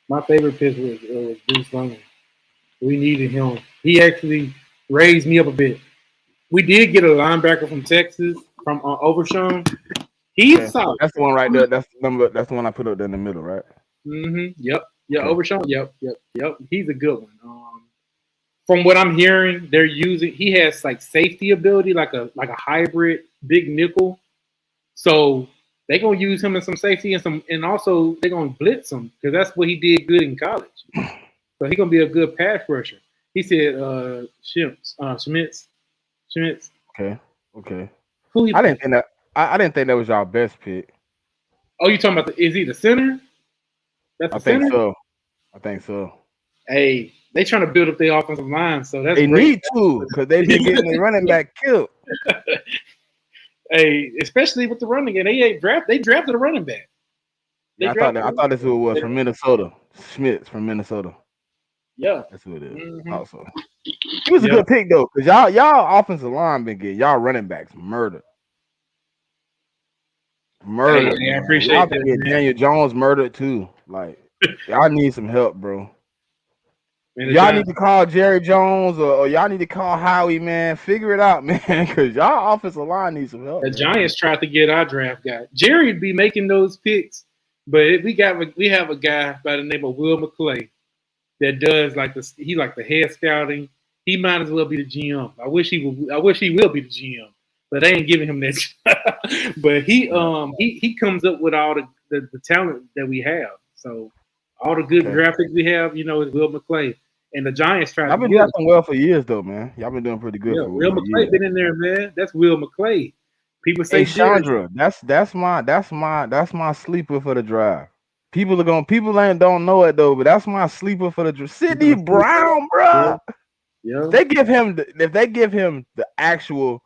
My favorite pick was Deuce Long. We needed him. He actually raised me up a bit. We did get a linebacker from Texas, from Overshown. He's solid. That's the one right there. That's the one I put up there in the middle, right? Mm-hmm. Yep. Yeah, Overshown. Yep. He's a good one. From what I'm hearing, he has like safety ability, like a hybrid big nickel. So they're gonna use him in some safety and also they're gonna blitz him because that's what he did good in college. So he's gonna be a good pass rusher. He said Schmitz. Okay. I didn't think that was y'all best pick. Oh, you talking about is he the center? That's the center? I think so. Hey, they trying to build up their offensive line, so that's they great. Need to because they've been getting their running back killed. Hey, especially with the running game, they drafted a running back. I thought that's who it was from Minnesota. Schmitz from Minnesota. Yeah, that's who it is. Mm-hmm. Also, he was a good pick though, because y'all offensive line been getting y'all running backs murdered. Hey, I appreciate y'all that. Get Daniel Jones murdered too. Like y'all need some help, bro. Y'all need to call Jerry Jones or y'all need to call Howie, man. Figure it out, man, because y'all offensive line needs some help. The Giants tried to get our draft guy. Jerry'd be making those picks, but we have a guy by the name of Will McClay that does he the head scouting. He might as well be the GM. I wish he will be the GM, but they ain't giving him that. But he comes up with all the talent that we have. So all the good draft picks we have, is Will McClay. And the Giants trying. I've been drafting well for years, though, man. Y'all been doing pretty good. Yeah, Will McClay been in there, man. That's Will McClay. People say Chandra. That's my sleeper for the draft. People don't know it though, but that's my sleeper for the draft. Sidney Brown, bro. Yeah. If they give him the actual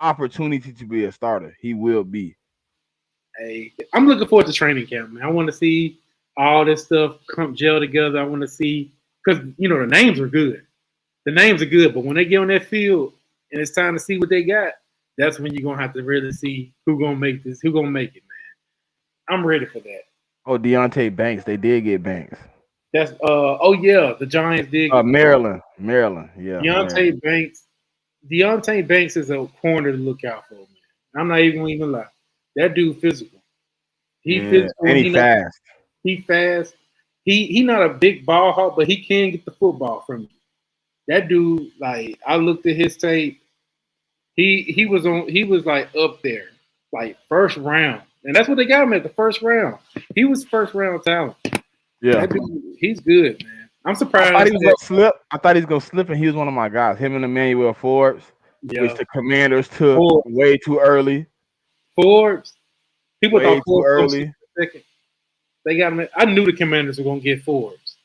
opportunity to be a starter, he will be. Hey, I'm looking forward to training camp, man. I want to see all this stuff come gel together. I want to see because the names are good. The names are good, but when they get on that field and it's time to see what they got, that's when you're gonna have to really see who's gonna make it, man. I'm ready for that. Oh, Deontay Banks. They did get Banks. That's the Giants did. Maryland, yeah. Deontay Banks is a corner to look out for, man. I'm not even gonna lie. That dude physical. Physical and he fast. He fast. He not a big ball hawk, but he can get the football from you. That dude, like I looked at his tape. He was like up there, like first round. And that's what they got him at, the first round. He was first round talent. Yeah. Dude, he's good, man. I'm surprised. I thought he was gonna slip. And he was one of my guys. Him and Emmanuel Forbes, which the Commanders took way too early. Forbes. People way thought Forbes too early. Second. They got him. I knew the Commanders were gonna get Forbes.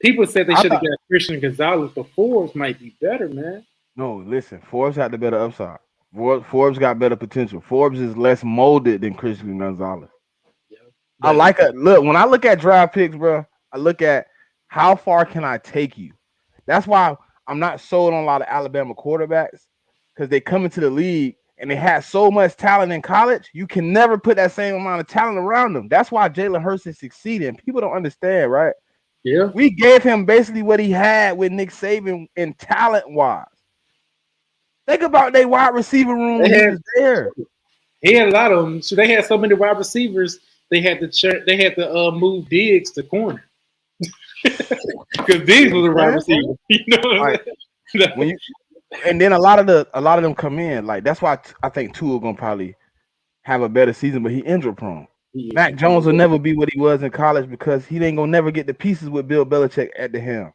People said they should have got Christian Gonzalez, but Forbes might be better, man. No, listen. Forbes had the better upside. Forbes got better potential. Forbes is less molded than Christian Gonzalez. Yeah. I like it. Look, when I look at draft picks, bro, I look at how far can I take you. That's why I'm not sold on a lot of Alabama quarterbacks because they come into the league and they had so much talent in college. You can never put that same amount of talent around them. That's why Jalen Hurts is succeeding. People don't understand, right? Yeah. We gave him basically what he had with Nick Saban in talent-wise. Think about their wide receiver room when he was there. He had a lot of them. So they had so many wide receivers. They had to move Diggs to corner because Diggs was a wide receiver. You know what I'm saying? When you, and then a lot of them come in. Like that's why I think Tua gonna probably have a better season, but he injury prone. Mac Jones will never be what he was in college because he ain't gonna never get the pieces with Bill Belichick at the helm.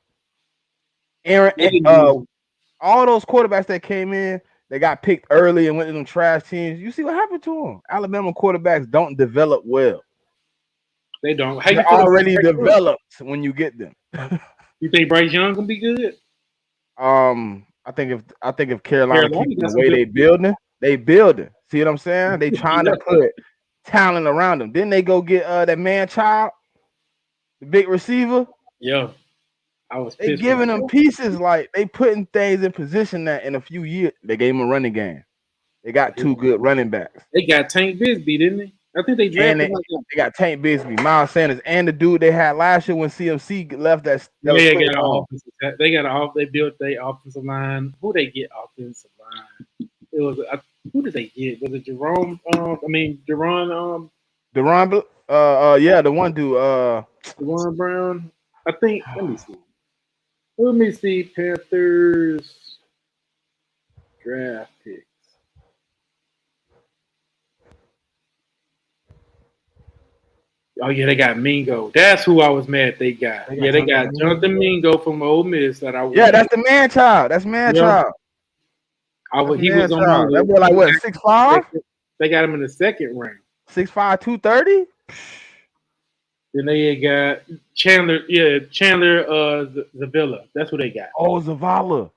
All those quarterbacks that came in, they got picked early and went to them trash teams. You see what happened to them? Alabama quarterbacks don't develop well. They don't. How They're already developed when you get them. You think Bryce Young gonna be good? I think if Carolina keeps the way they building. See what I'm saying? They trying to put talent around them. Then they go get that man child, the big receiver. Yeah. They giving them pieces, like they putting things in position that in a few years they gave him a running game. They got two good running backs. They got Tank Bigsby, didn't they? I think they drafted. They got Tank Bigsby, Miles Sanders, and the dude they had last year when CMC left. They built their offensive line. Who they get offensive line? It was who did they get? Was it Jerome? Deron. Yeah, the one dude. Deron Brown. I think. Let me see. Panthers draft picks. Oh yeah, they got Mingo. That's who I was mad they got. They got Jonathan Mingo from Ole Miss. That's the man child. That's man child. He was on that boy like what 6'5"? They got him in the second round. 6'5", 230. Then they got Chandler Zavala. That's who they got. Oh, Zavala,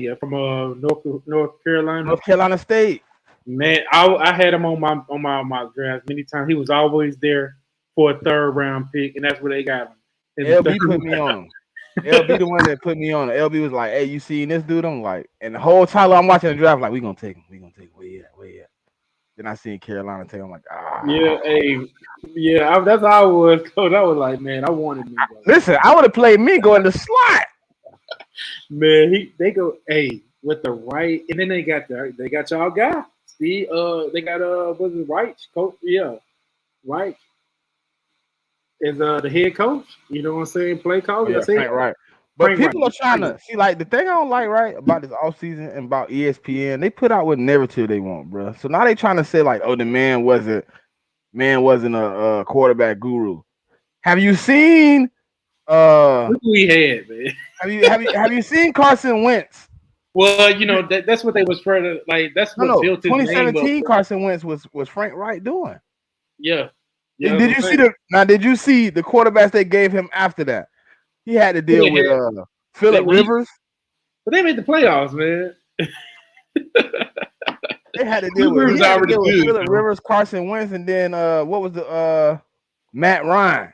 yeah, from North Carolina. North Carolina State. Man, I had him on my draft many times. He was always there for a third round pick, and that's where they got him. LB put me on him. LB the one that put me on. LB was like, "Hey, you seen this dude?" I'm like, and the whole time I'm watching the draft, like, we gonna take him. Where he at? Then I seen Carolina take him. I'm like, that's how I was, coach. I was like, man, I wanted me. Listen, I would have played Mingo in the slot. Man, they go, with the right, and then they got y'all guy. See, they got was it Wright? Coach, yeah, Wright is the head coach. You know what I'm saying? Play coach. Right. But people are trying to see, like, the thing I don't like, right, about this offseason and about ESPN, they put out what narrative they want, bro. So now they trying to say, like, oh, the man wasn't a quarterback guru. Have you seen look who we had, man? Have you seen Carson Wentz? Well, you know, that's what they was trying to, like, that's what built his 2017 name up. Carson Wentz was Frank Wright doing. Yeah. Did you see the quarterbacks they gave him after that? He had to deal with Phillip Rivers. But they made the playoffs, man. They had to deal with Phillip Rivers, Carson Wentz, and then what was the Matt Ryan?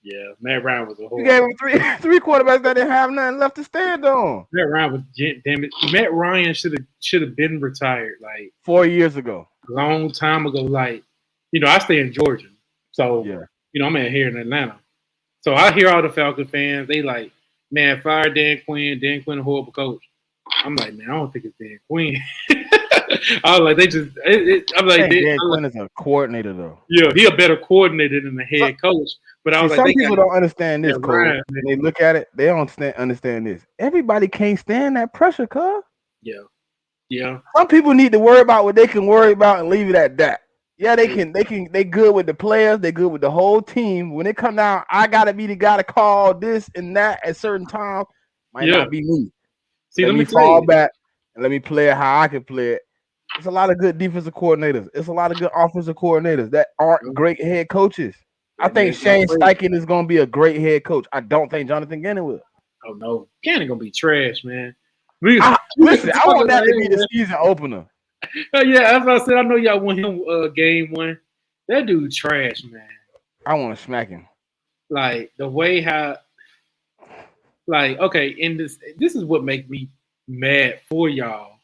Yeah, Matt Ryan was a whole. You gave him three quarterbacks that didn't have nothing left to stand on. Matt Ryan was damn it. Matt Ryan should have been retired like 4 years ago. A long time ago. Like, you know, I stay in Georgia. So you know, I'm here in Atlanta. So I hear all the Falcon fans, they like, man, fire Dan Quinn. Dan Quinn a horrible coach. I'm like, man, I don't think it's Dan Quinn. I was like, I'm like, Dan Quinn is a coordinator though. Yeah, he a better coordinator than the head coach. But I was some people don't understand this, Cole. When they look at it, they don't understand this. Everybody can't stand that pressure, cuz. Yeah. Some people need to worry about what they can worry about and leave it at that. Yeah, they can. They good with the players. They good with the whole team. When it come down, I gotta be the guy to call this and that at certain times. Might not be me. See, let me fall back and let me play it how I can play it. There's a lot of good defensive coordinators. It's a lot of good offensive coordinators that aren't great head coaches. I think Shane Steichen is going to be a great head coach. I don't think Jonathan Gannon will. Oh no, Gannon gonna be trash, man. Listen, I want that to be the season opener. Yeah, as I said, I know y'all want him game one. That dude trash, man. I want to smack him. Like the way how, like, okay, and this is what make me mad for y'all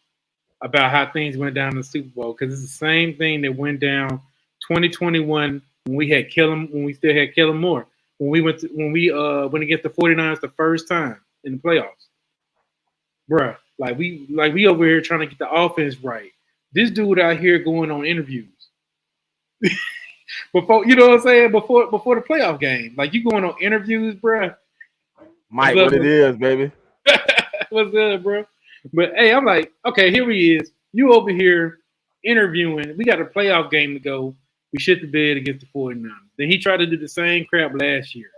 about how things went down in the Super Bowl, because it's the same thing that went down 2021 when we still had Kellen Moore. when we went against the 49ers the first time in the playoffs. Bruh, like we over here trying to get the offense right. This dude out here going on interviews. Before, you know what I'm saying? Before the playoff game. Like, you going on interviews, bruh. Mike, what it is, baby. What's good, bro? But hey, I'm like, okay, here he is. You over here interviewing. We got a playoff game to go. We shit the bed against the 49ers. Then he tried to do the same crap last year.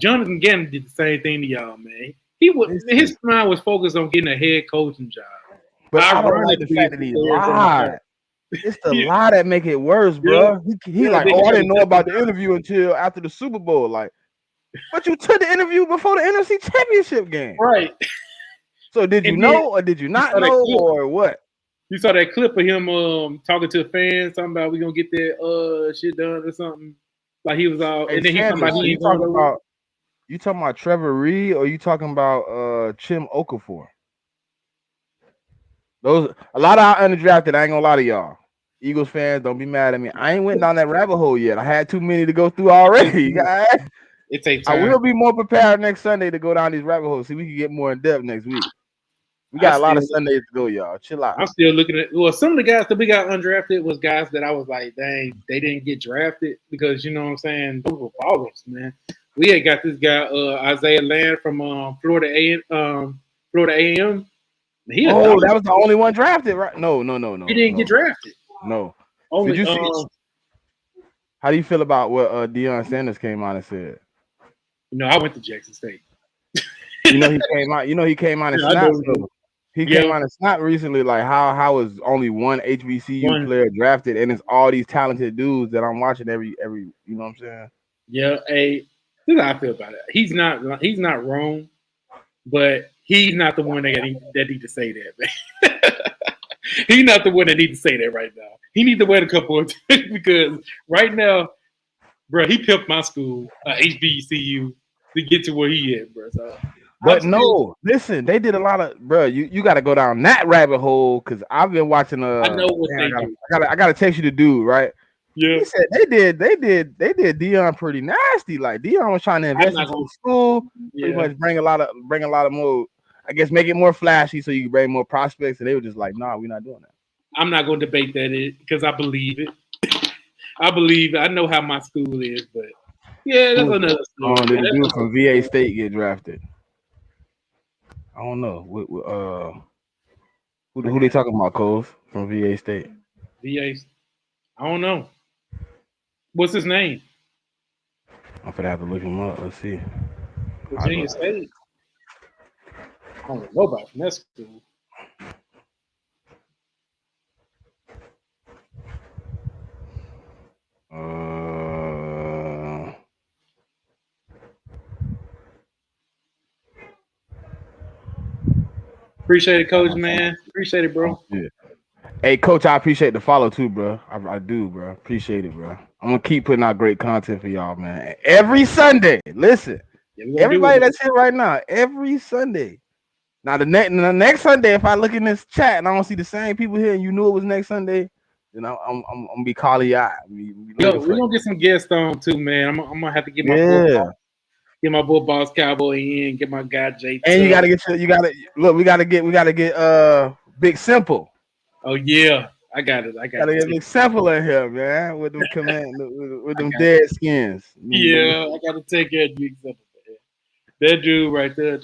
Jonathan Gannon did the same thing to y'all, man. His mind was focused on getting a head coaching job. But I don't like the fact that he lied. It's the lie that make it worse, bro. He like, I didn't know about the interview until after the Super Bowl. Like, but you took the interview before the NFC Championship game, right? So did you know or did you not know or what? You saw that clip of him talking to the fans, talking about we gonna get that shit done or something. Like he was all, and then he talking about you talking about Trevor Reed or you talking about Chim Okafor? Those a lot of our undrafted. I ain't gonna lie to y'all, Eagles fans. Don't be mad at me. I ain't went down that rabbit hole yet. I had too many to go through already, guys. It takes time. I will be more prepared next Sunday to go down these rabbit holes. See, we can get more in depth next week. We got a lot of Sundays to go, y'all. Chill out. I'm still looking at. Well, some of the guys that we got undrafted was guys that I was like, dang, they didn't get drafted because you know what I'm saying. Those were ballers, man. We had got this guy Isaiah Land from Florida A&M. That was the only one drafted, right? No. He didn't get drafted. No. Only, did you see? How do you feel about what Deion Sanders came out and said? I went to Jackson State. He came out. He came out and snapped. He came out and snapped recently. Like how is only one HBCU player drafted, and it's all these talented dudes that I'm watching every. You know what I'm saying? Yeah. This is how I feel about it. He's not wrong, but he's not the one that need to say that, man. He's not the one that need to say that right now. He needs to wait a couple of days because right now, bro, he pimped my school, HBCU, to get to where he is, bro. So, but listen, they did a lot of, bro. You got to go down that rabbit hole because I've been watching. I know what they do. I got to text you the dude, right? Yeah. He said they did Deion pretty nasty. Like Deion was trying to invest in school, pretty much bring a lot of more. I guess make it more flashy so you can bring more prospects. And they were just like, nah, we're not doing that. I'm not going to debate that because I believe it. I believe it. I know how my school is, but yeah, that's another story. Did the dude from VA State get drafted? I don't know. Who they talking about, Coles, from VA State? VA, I don't know. What's his name? I'm gonna have to look him up. Let's see. Virginia State. I don't know nobody from that school. Appreciate it, Coach, man. Appreciate it, bro. Yeah. Hey, Coach, I appreciate the follow too, bro. I do, bro. Appreciate it, bro. I'm gonna keep putting out great content for y'all, man. Every Sunday. Listen, everybody that's here right now, every Sunday. Now the next Sunday, if I look in this chat and I don't see the same people here, and you knew it was next Sunday, then I'm gonna be calling you out. Yo, we're gonna get some guests on too, man. I'm gonna have to get my boy Boss Cowboy in, get my guy Jay. And we gotta get Big Simple. Oh yeah, I got it. Gotta get Big Simple in here, man, with them with them dead skins. Yeah, I gotta take care of Big Simple. That dude right there,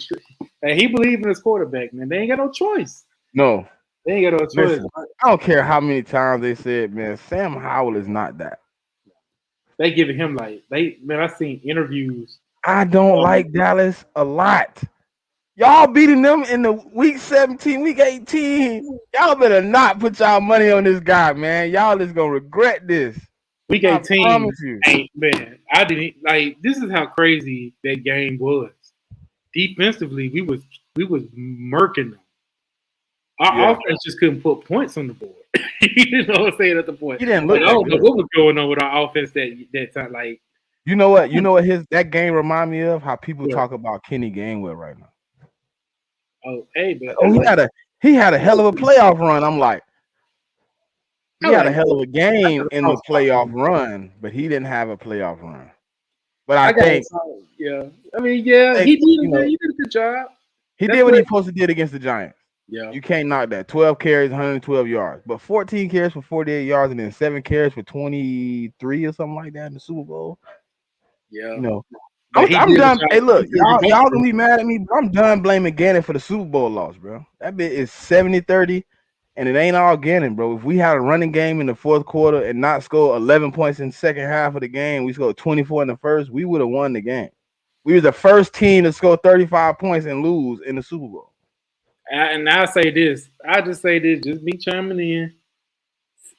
and he believed in his quarterback, man. They ain't got no choice. No, they ain't got no choice. Listen, I don't care how many times they said, man, Sam Howell is not that. They giving him I've seen interviews. I don't like Dallas a lot. Y'all beating them in the week 17, week 18. Y'all better not put y'all money on this guy, man. Y'all is gonna regret this. Week 18, man. I didn't this is how crazy that game was. Defensively, we was murking them. Our offense just couldn't put points on the board. You know what I'm saying at the point. He didn't look. I don't know what was going on with our offense that time. Like, you know what? That game remind me of how people talk about Kenny Gainwell right now. Oh, hey, but he had a hell of a playoff run. I'm like, he had a hell of a game in the playoff run, but he didn't have a playoff run. But I think, yeah. I mean, yeah, he did a good job. He did what he supposed to did against the Giants. Yeah. You can't knock that. 12 carries, 112 yards. But 14 carries for 48 yards and then 7 carries for 23 or something like that in the Super Bowl. Yeah. You know. I'm done. Hey, look, y'all gonna be mad at me, but I'm done blaming Gannon for the Super Bowl loss, bro. That bit is 70-30, and it ain't all Gannon, bro. If we had a running game in the fourth quarter and not score 11 points in the second half of the game, we scored 24 in the first, we would have won the game. We were the first team to score 35 points and lose in the Super Bowl. And I'll say this. I'll just say this, just me chiming in.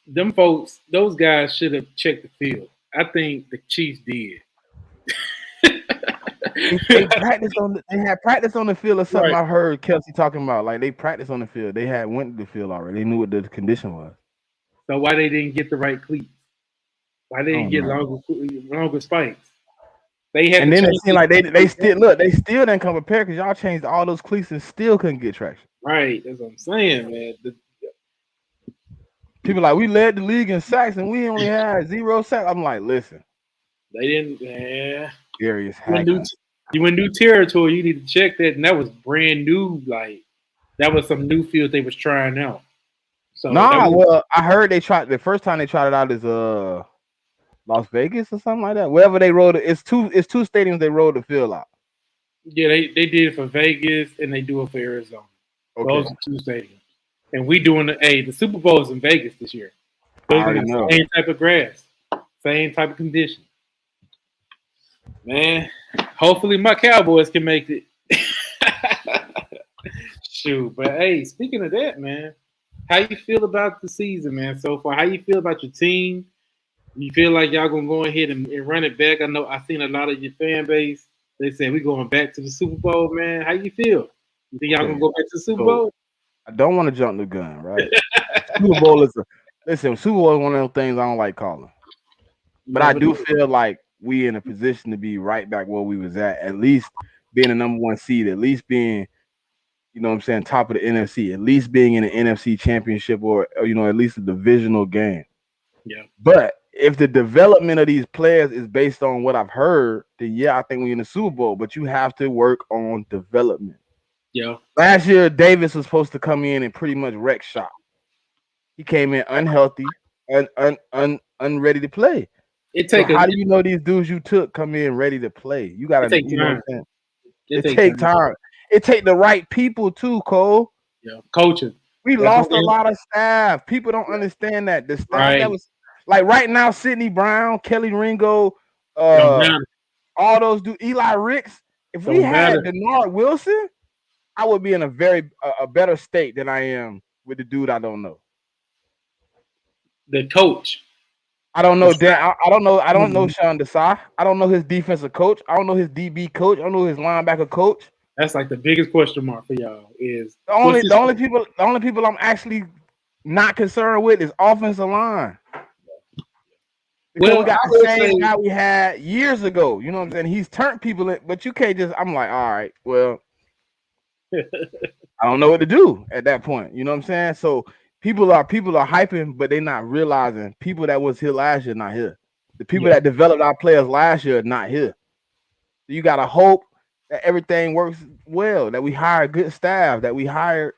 Them folks, those guys should have checked the field. I think the Chiefs did. They had practice on the field or something. Right. I heard Kelsey talking about. Like, they practiced on the field. They had went to the field already. They knew what the condition was. So why they didn't get the right cleats? Why they didn't get longer spikes? They had, and then it seemed like they still didn't come prepared because y'all changed all those cleats and still couldn't get traction. Right, that's what I'm saying, man. People like, we led the league in sacks and we only had 0 sacks. I'm like, listen, they didn't. Yeah, Darius, you went new territory. You need to check that, and that was brand new. Like, that was some new field they was trying out. So well, I heard they tried the first time they tried it out is Las Vegas or something like that. Wherever they rode it, it's two stadiums they rode the field out. Yeah, they did it for Vegas and they do it for Arizona. Okay. Those are 2 stadiums. And we doing the Super Bowl is in Vegas this year. Those are the same type of grass, same type of condition. Man, hopefully my Cowboys can make it. Shoot, but hey, speaking of that, man, how you feel about the season, man, so far? How you feel about your team? You feel like y'all gonna go ahead and run it back? I know I've seen a lot of your fan base. They say we're going back to the Super Bowl, man. How you feel? You think y'all gonna go back to the Super Bowl? I don't want to jump the gun, right? Super Bowl is Super Bowl is one of those things I don't like calling. But I do feel like we in a position to be right back where we was at least being the number 1 seed, at least being, you know what I'm saying, top of the NFC, at least being in the NFC championship or at least a divisional game. Yeah. But if the development of these players is based on what I've heard, then yeah, I think we're in the Super Bowl. But you have to work on development. Yeah. Last year, Davis was supposed to come in and pretty much wreck shop. He came in unhealthy, unready to play. How do you know these dudes you took come in ready to play? You gotta take time. It take time. It take the right people too, Cole. Yeah, coaching. We lost a lot of staff. People don't understand that. The staff that was like right now, Sidney Brown, Kelly Ringo, all those dudes, Eli Ricks. If we had Denard Wilson, I would be in a better state than I am with the dude I don't know. The coach. I don't know Dan. I don't know. I don't know Sean Desai. I don't know his defensive coach. I don't know his DB coach. I don't know his linebacker coach. That's like the biggest question mark for y'all. Is the only people I'm actually not concerned with is offensive line. Because we got the same guy we had years ago. You know what I'm saying? He's turned people in, but you can't just. I'm like, all right, well, I don't know what to do at that point. You know what I'm saying? So people are hyping, but they're not realizing people that was here last year not here. The people that developed our players last year are not here. So you gotta hope that everything works well, that we hire good staff, that we hire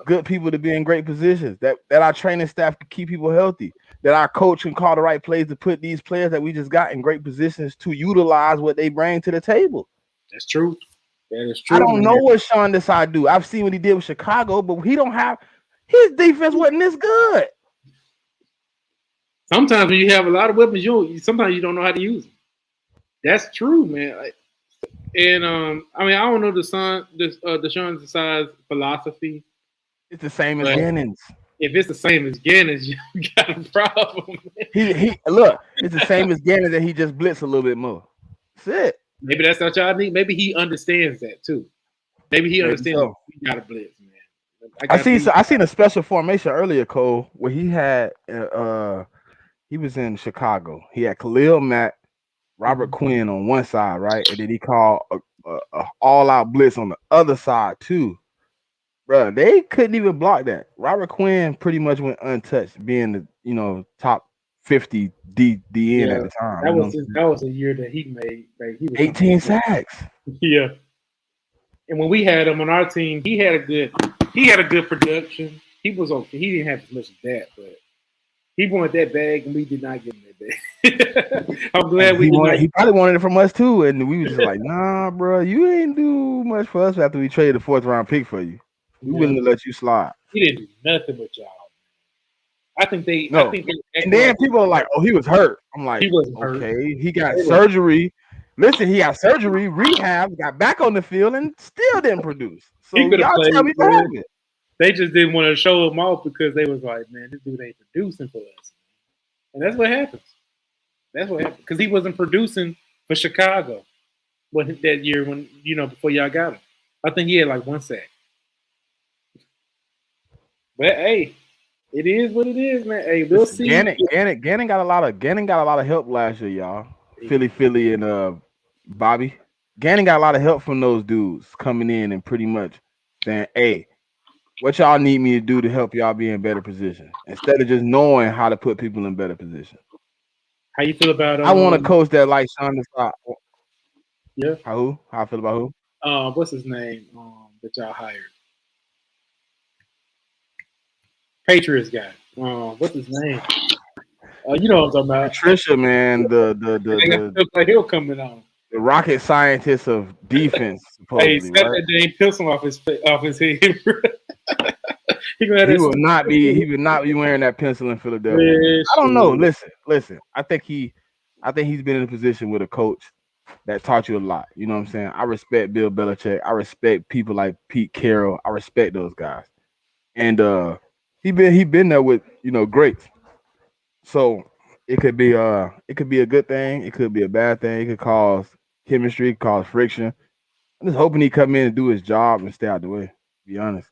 good people to be in great positions, that our training staff can keep people healthy, that our coach can call the right plays to put these players that we just got in great positions to utilize what they bring to the table. That's true. That is true. I don't know what Sean Desai do. I've seen what he did with Chicago, but he don't have his defense wasn't this good. Sometimes when you have a lot of weapons, sometimes you don't know how to use them. That's true, man. And I mean, I don't know the Sean Desai's philosophy. It's the same as Gannon's. If it's the same as Gannon's, you got a problem. He look, it's the same as Gannon's, and he just blitz a little bit more. That's it. Maybe that's what y'all need. Maybe he understands that too. Maybe he understands we got to blitz, man. I seen a special formation earlier, Cole, where he had he was in Chicago. He had Khalil Mack, Robert Quinn on one side, right, and then he called a all-out blitz on the other side too. Bro, they couldn't even block that. Robert Quinn pretty much went untouched, being the top 50 DN at the time. That was a year that he made. Like, he was 18 sacks. Yeah. And when we had him on our team, he had a good production. He was okay. He didn't have as much as that, but he wanted that bag, and we did not give him that bag. I'm glad he probably wanted it from us too, and we were just like, nah, bro, you ain't do much for us after we traded the 4th round pick for you. We willing to let you slide. He didn't do nothing with y'all. I think they. And then people are like, oh, he was hurt. I'm like, he wasn't okay. Hurt. He got surgery. Listen, he got surgery, rehab, got back on the field, and still didn't produce. So y'all tell me what happened. They just didn't want to show him off because they was like, man, this dude ain't producing for us. And that's what happens. That's what happened. Because he wasn't producing for Chicago that year when, before y'all got him. I think he had like 1 sack. But hey, it is what it is, man. Hey, we'll see. Gannon got a lot of help last year, y'all. Philly and Bobby. Gannon got a lot of help from those dudes coming in and pretty much saying, hey, what y'all need me to do to help y'all be in better position, instead of just knowing how to put people in better position. How you feel about? I want a coach that like Sean Desai. Yeah. How I feel about who? What's his name? That y'all hired. Patriots guy. What's his name? You know what I'm talking about? Patricia, man. He'll coming on. The rocket scientist of defense. Hey, set that dang pistol off his head. He would not be wearing that pencil in Philadelphia. Yeah, I don't know. Listen. I think he's been in a position with a coach that taught you a lot. You know what I'm saying? I respect Bill Belichick. I respect people like Pete Carroll. I respect those guys. And he been there with greats. So it could be a good thing. It could be a bad thing. It could cause chemistry, cause friction. I'm just hoping he come in and do his job and stay out the way. To be honest.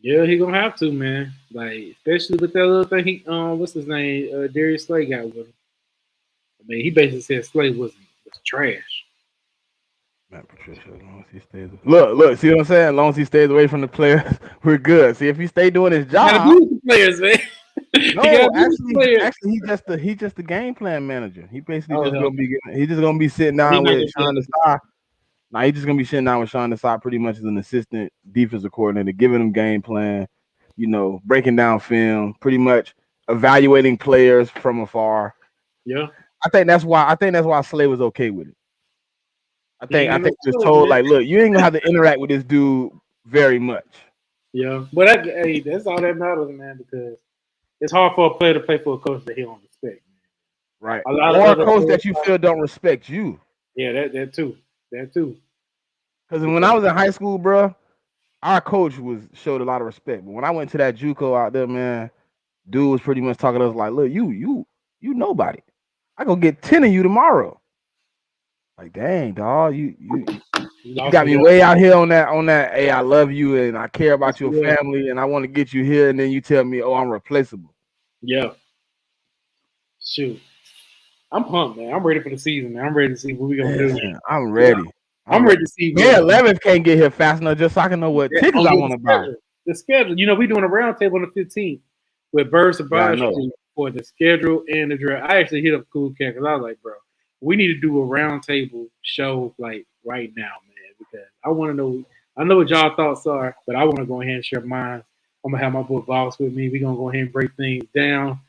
Yeah, he gonna have to, man. Like, especially with that little thing. He what's his name? Darius Slay got with him. I mean, he basically said Slay was trash. Matt Patricia, as long as he stays. Look, see what I'm saying? As long as he stays away from the players, we're good. See, if he stay doing his job, the players, man. No, actually, he's just the game plan manager. He basically just gonna be sitting down with Sean Desai. Now he's just gonna be sitting down with Sean Desai pretty much as an assistant defensive coordinator, giving him game plan, breaking down film, pretty much evaluating players from afar. Yeah, I think that's why Slay was okay with it. I think he was told like, look, you ain't gonna have to interact with this dude very much. Yeah, but that's all that matters, man, because it's hard for a player to play for a coach that he don't respect. Right. Or a coach that you feel don't respect you. Yeah, that too. Because when I was in high school, bro, our coach showed a lot of respect. But when I went to that JUCO out there, man, dude was pretty much talking to us like, look, you nobody. I go get 10 of you tomorrow. Like, dang, dog, you got me way out here on that. Hey, I love you and I care about your family and I want to get you here, and then you tell me, oh, I'm replaceable. Yeah. Shoot. I'm pumped, man. I'm ready for the season, man. I'm ready to see what we're gonna do. I'm ready. I'm ready to see. Yeah, 11th can't get here fast enough just so I can know what tickets I want to buy. The schedule. We're doing a round table on the 15th with Birds of Broad for the schedule and the draft. I actually hit up Cool Cat because I was like, bro, we need to do a round table show like right now, man, because I want to know. I know what y'all thoughts are, but I want to go ahead and share mine. I'm gonna have my boy Boss with me. We're gonna go ahead and break things down,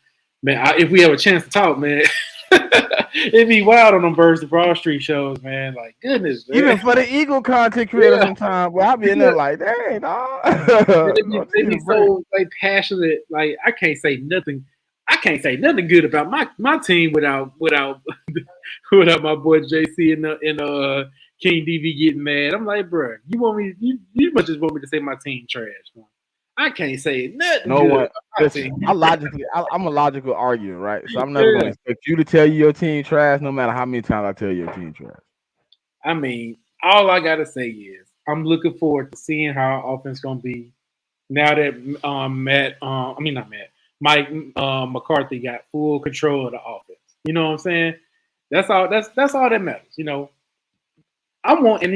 man. If we have a chance to talk, man, it'd be wild on them Birds of Broad Street shows, man. Like, goodness, man. Even for the Eagle content creator, sometimes, well, I'll be in there like, dang, dog. They be so like passionate. Like, I can't say nothing good about my team without my boy JC and King DV getting mad. I'm like, bro, you must just want me to say my team trash, man. I can't say nothing. No one. I'm a logical arguer, right? So I'm never going to expect you to tell you your team trash, no matter how many times I tell you your team trash. I mean, all I gotta say is I'm looking forward to seeing how our offense gonna be now that Mike McCarthy got full control of the offense. You know what I'm saying? That's all. That's all that matters. And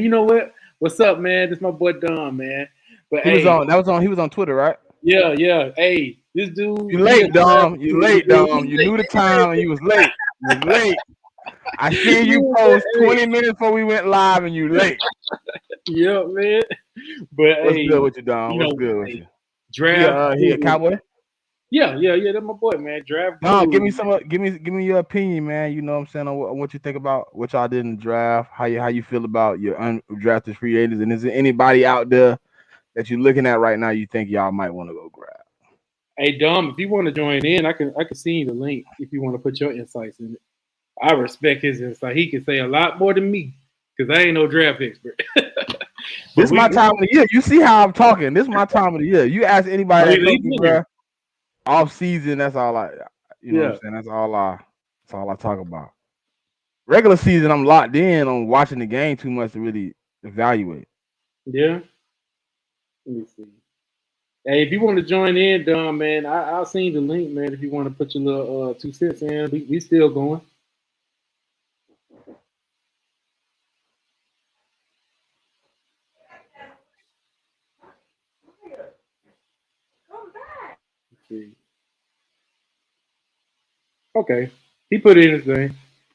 you know what? What's up, man? This is my boy Don, man. But he was on Twitter, right? Yeah, yeah. Hey, this dude. You late, Dom. You late, Dom. You knew the time and you was late. You was late. I see you post 20 minutes before we went live and you late. Yeah, man. But What's hey, good with you, Dom? What's know, good with you? Draft. He a Cowboy? Yeah. That's my boy, man. Draft. No, give me your opinion, man. You know what I'm saying on what you think about what y'all did in the draft. How you feel about your undrafted free agents, and is there anybody out there that you're looking at right now you think y'all might want to go grab? Hey, Dom, if you want to join in, I can send you the link if you want to put your insights in it. I respect his insight. He can say a lot more than me because I ain't no draft expert. This is my time of the year. You see how I'm talking. This is my time of the year. You ask anybody that comes to off season, that's all I know what I'm saying. That's all I talk about. Regular season, I'm locked in on watching the game too much to really evaluate. Yeah. Let me see. Hey, if you want to join in, Dom, man, I'll send you the link, man. If you want to put your little 2 cents in, we still going. Let's see. Okay, he put in his thing,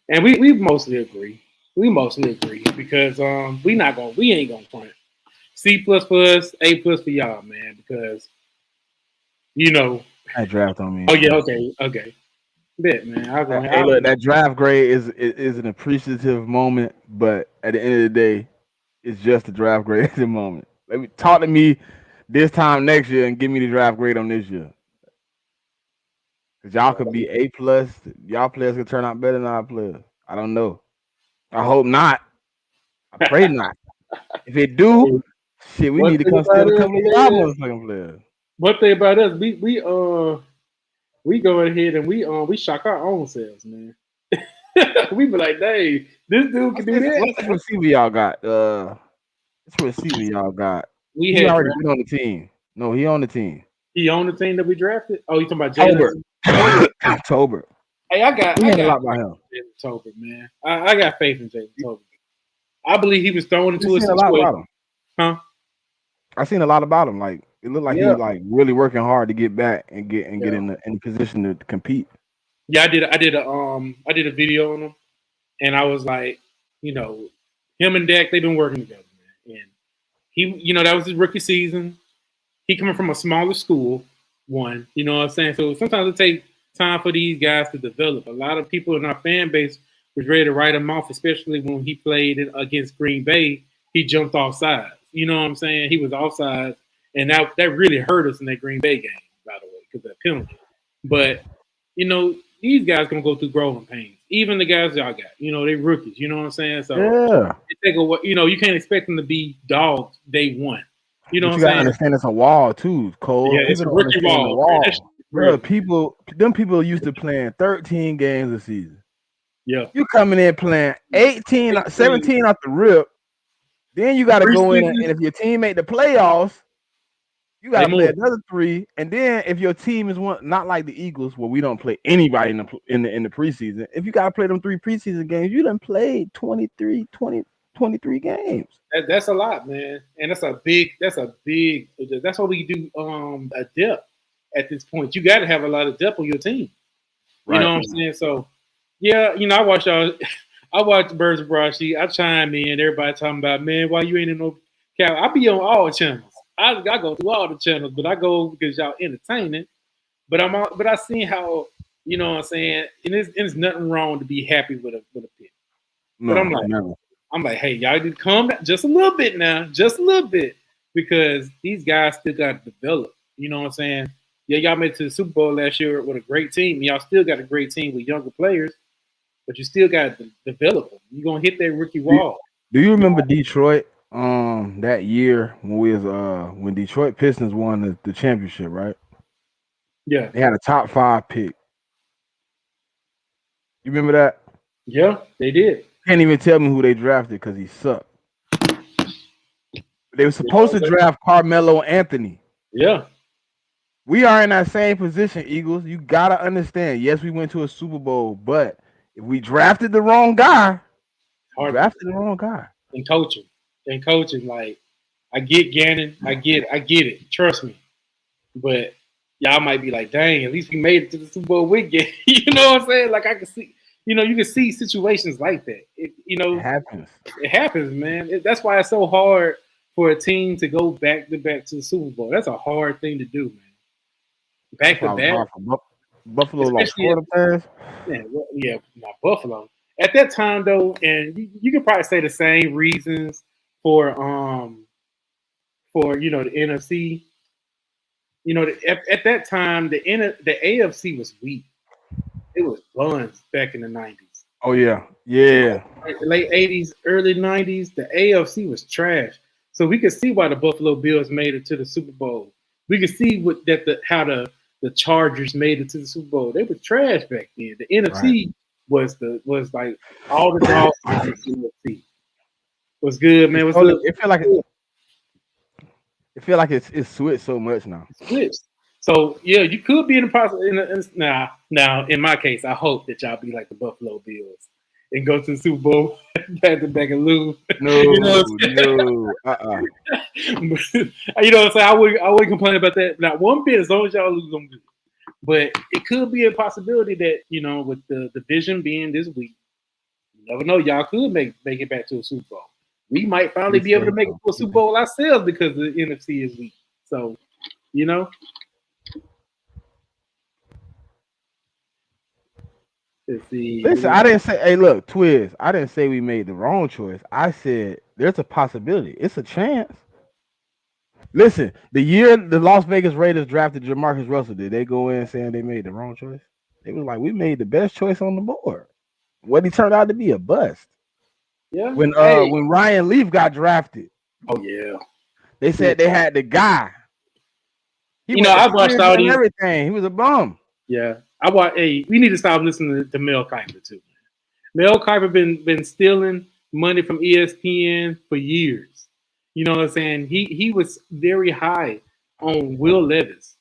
and we mostly agree. We mostly agree because we ain't gonna front. C+ for us, A+ for y'all, man, because you know. That draft on me. Oh yeah, okay. Bet, man. Hey, look, that draft grade is an appreciative moment, but at the end of the day, it's just a draft grade at the moment. Let me talk to me this time next year and give me the draft grade on this year. Cause y'all could be A+. Y'all players could turn out better than our players. I don't know. I hope not. I pray not. If it do, shit, we need to come steal a couple of y'all motherfucking players. One thing about us, we go ahead and we shock our own selves, man. We be like, "Dang, this dude can do that." What's the receiver y'all got? What's the receiver y'all got? He already been on the team. No, he on the team. He on the team that we drafted. Oh, you talking about Jalen? Tolbert. Hey, I got a lot by him. Jalen Tolbert, man. I got faith in Jalen Tolbert. I believe he was thrown into a situation. A lot about him. Huh? I seen a lot about him. Like it looked like he was like really working hard to get back and get in the position to compete. Yeah, I did a video on him, and I was like, him and Dak, they've been working together, man. And he, that was his rookie season. He coming from a smaller school, one, you know what I'm saying? So sometimes it takes time for these guys to develop. A lot of people in our fan base was ready to write him off, especially when he played against Green Bay. He jumped off sides. You know what I'm saying? He was offside, and that really hurt us in that Green Bay game, by the way, because of that penalty. But, these guys going to go through growing pains. Even the guys y'all got, they rookies. You know what I'm saying? So it take a while. You can't expect them to be dogs day one. You know what I'm saying? You gotta understand it's a wall too, Cole. Yeah, it's a rookie wall. Bro, them people used to playing 13 games a season. Yeah. You coming in playing 17 off the rip. Then you gotta go in and if your team made the playoffs, you gotta play another 3. And then if your team is one, not like the Eagles, where we don't play anybody in the preseason. If you gotta play them 3 preseason games, you done played 23 games. That's a lot, man, and that's a big. That's what we do. A depth at this point. You got to have a lot of depth on your team. You know what I'm saying? So, yeah, I watch y'all. I watch Birds of Broadsheet. I chime in. Everybody talking about, man, why you ain't in no cow? I be on all channels. I go through all the channels, but I go because y'all entertaining. But I seen how, you know what I'm saying, and there's nothing wrong to be happy with a pick. No, but I'm like, hey, y'all need to calm down just a little bit now, just a little bit, because these guys still got to develop. You know what I'm saying? Yeah, y'all made it to the Super Bowl last year with a great team. Y'all still got a great team with younger players, but you still got to develop them. You're gonna hit that rookie wall. Do you remember Detroit? That year when Detroit Pistons won the championship, right? Yeah, they had a top 5 pick. You remember that? Yeah, they did. Can't even tell me who they drafted because he sucked. They were supposed to draft Carmelo Anthony. Yeah. We are in that same position, Eagles. You gotta understand. Yes, we went to a Super Bowl, but if we drafted the wrong guy, And coaching, like I get Gannon, I get it. Trust me. But y'all might be like, dang, at least we made it to the Super Bowl weekend. You know what I'm saying? Like I can see, you can see situations like that. It happens. It happens, man. That's why it's so hard for a team to go back to back to the Super Bowl. That's a hard thing to do, man. Back to back. Buffalo lost 4 players. Yeah, not Buffalo. At that time, though, and you could probably say the same reasons for the NFC. At that time, the AFC was weak. It was buns back in the 90s. Oh yeah. Late 80s, early 90s, the AFC was trash. So we could see why the Buffalo Bills made it to the Super Bowl. We could see how the Chargers made it to the Super Bowl. They were trash back then. The NFC was like all the dogs in the NFC. Was good, man. It feel like it's switched so much now. Switched. So yeah, you could be in the now. In my case, I hope that y'all be like the Buffalo Bills and go to the Super Bowl back to back and lose. No, You know what I'm saying? I wouldn't complain about that. Not one bit, as long as y'all lose them. But it could be a possibility that with the division being this week, you never know. Y'all could make it back to a Super Bowl. We might finally be able to make it to a Super Bowl ourselves because the NFC is weak. So, Let's see. Listen, I didn't say, hey, look, Twiz, I didn't say we made the wrong choice. I said there's a possibility. It's a chance. Listen, the year the Las Vegas Raiders drafted Jamarcus Russell, did they go in saying they made the wrong choice? They was like, we made the best choice on the board. What he turned out to be a bust. Yeah. When Ryan Leaf got drafted. Oh yeah. They said they had the guy. I watched all these everything. He was a bum. Yeah. We need to stop listening to Mel Kiper too. Mel Kiper been stealing money from ESPN for years. You know what I'm saying? He was very high on Will Levis.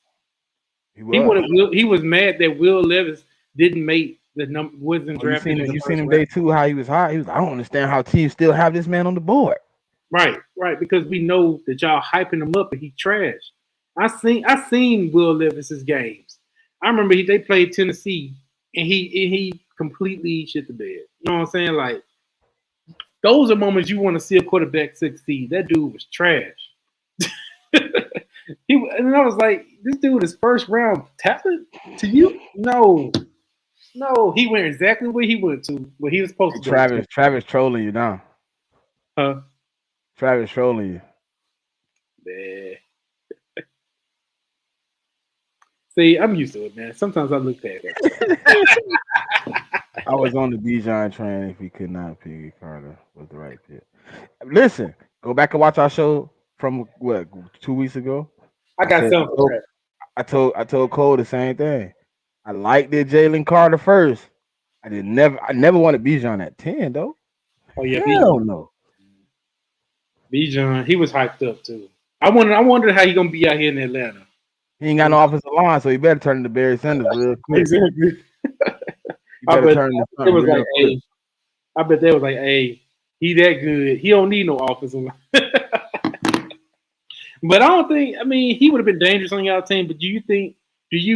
He was mad that Will Levis didn't make the number. Wasn't drafted. You seen him day 2 how he was high. He was. I don't understand how teams still have this man on the board. Right. Because we know that y'all hyping him up and he trash. I seen Will Levis's games. I remember they played Tennessee and he completely shit the bed. You know what I'm saying? Like, those are moments you want to see a quarterback succeed. That dude was trash. And I was like, this dude is first round talent to you? No, he went exactly where he went to, where he was supposed to. Travis trolling you now. Huh? Travis trolling you. Man. See, I'm used to it, man. Sometimes I look past it. I was on the Bijan train. If he could not pick Carter was the right fit. Listen, go back and watch our show from 2 weeks ago. I got something. I told Cole the same thing. I liked it Jalen Carter first. I never wanted Bijan at 10 though. Oh yeah, hell no. Bijan, he was hyped up too. I wondered how he gonna be out here in Atlanta. He ain't got no offensive line, so he better turn into Barry Sanders real quick. Exactly. I bet they was like, hey, he that good. He don't need no offensive line. But I don't think. I mean, he would have been dangerous on y'all team. But do you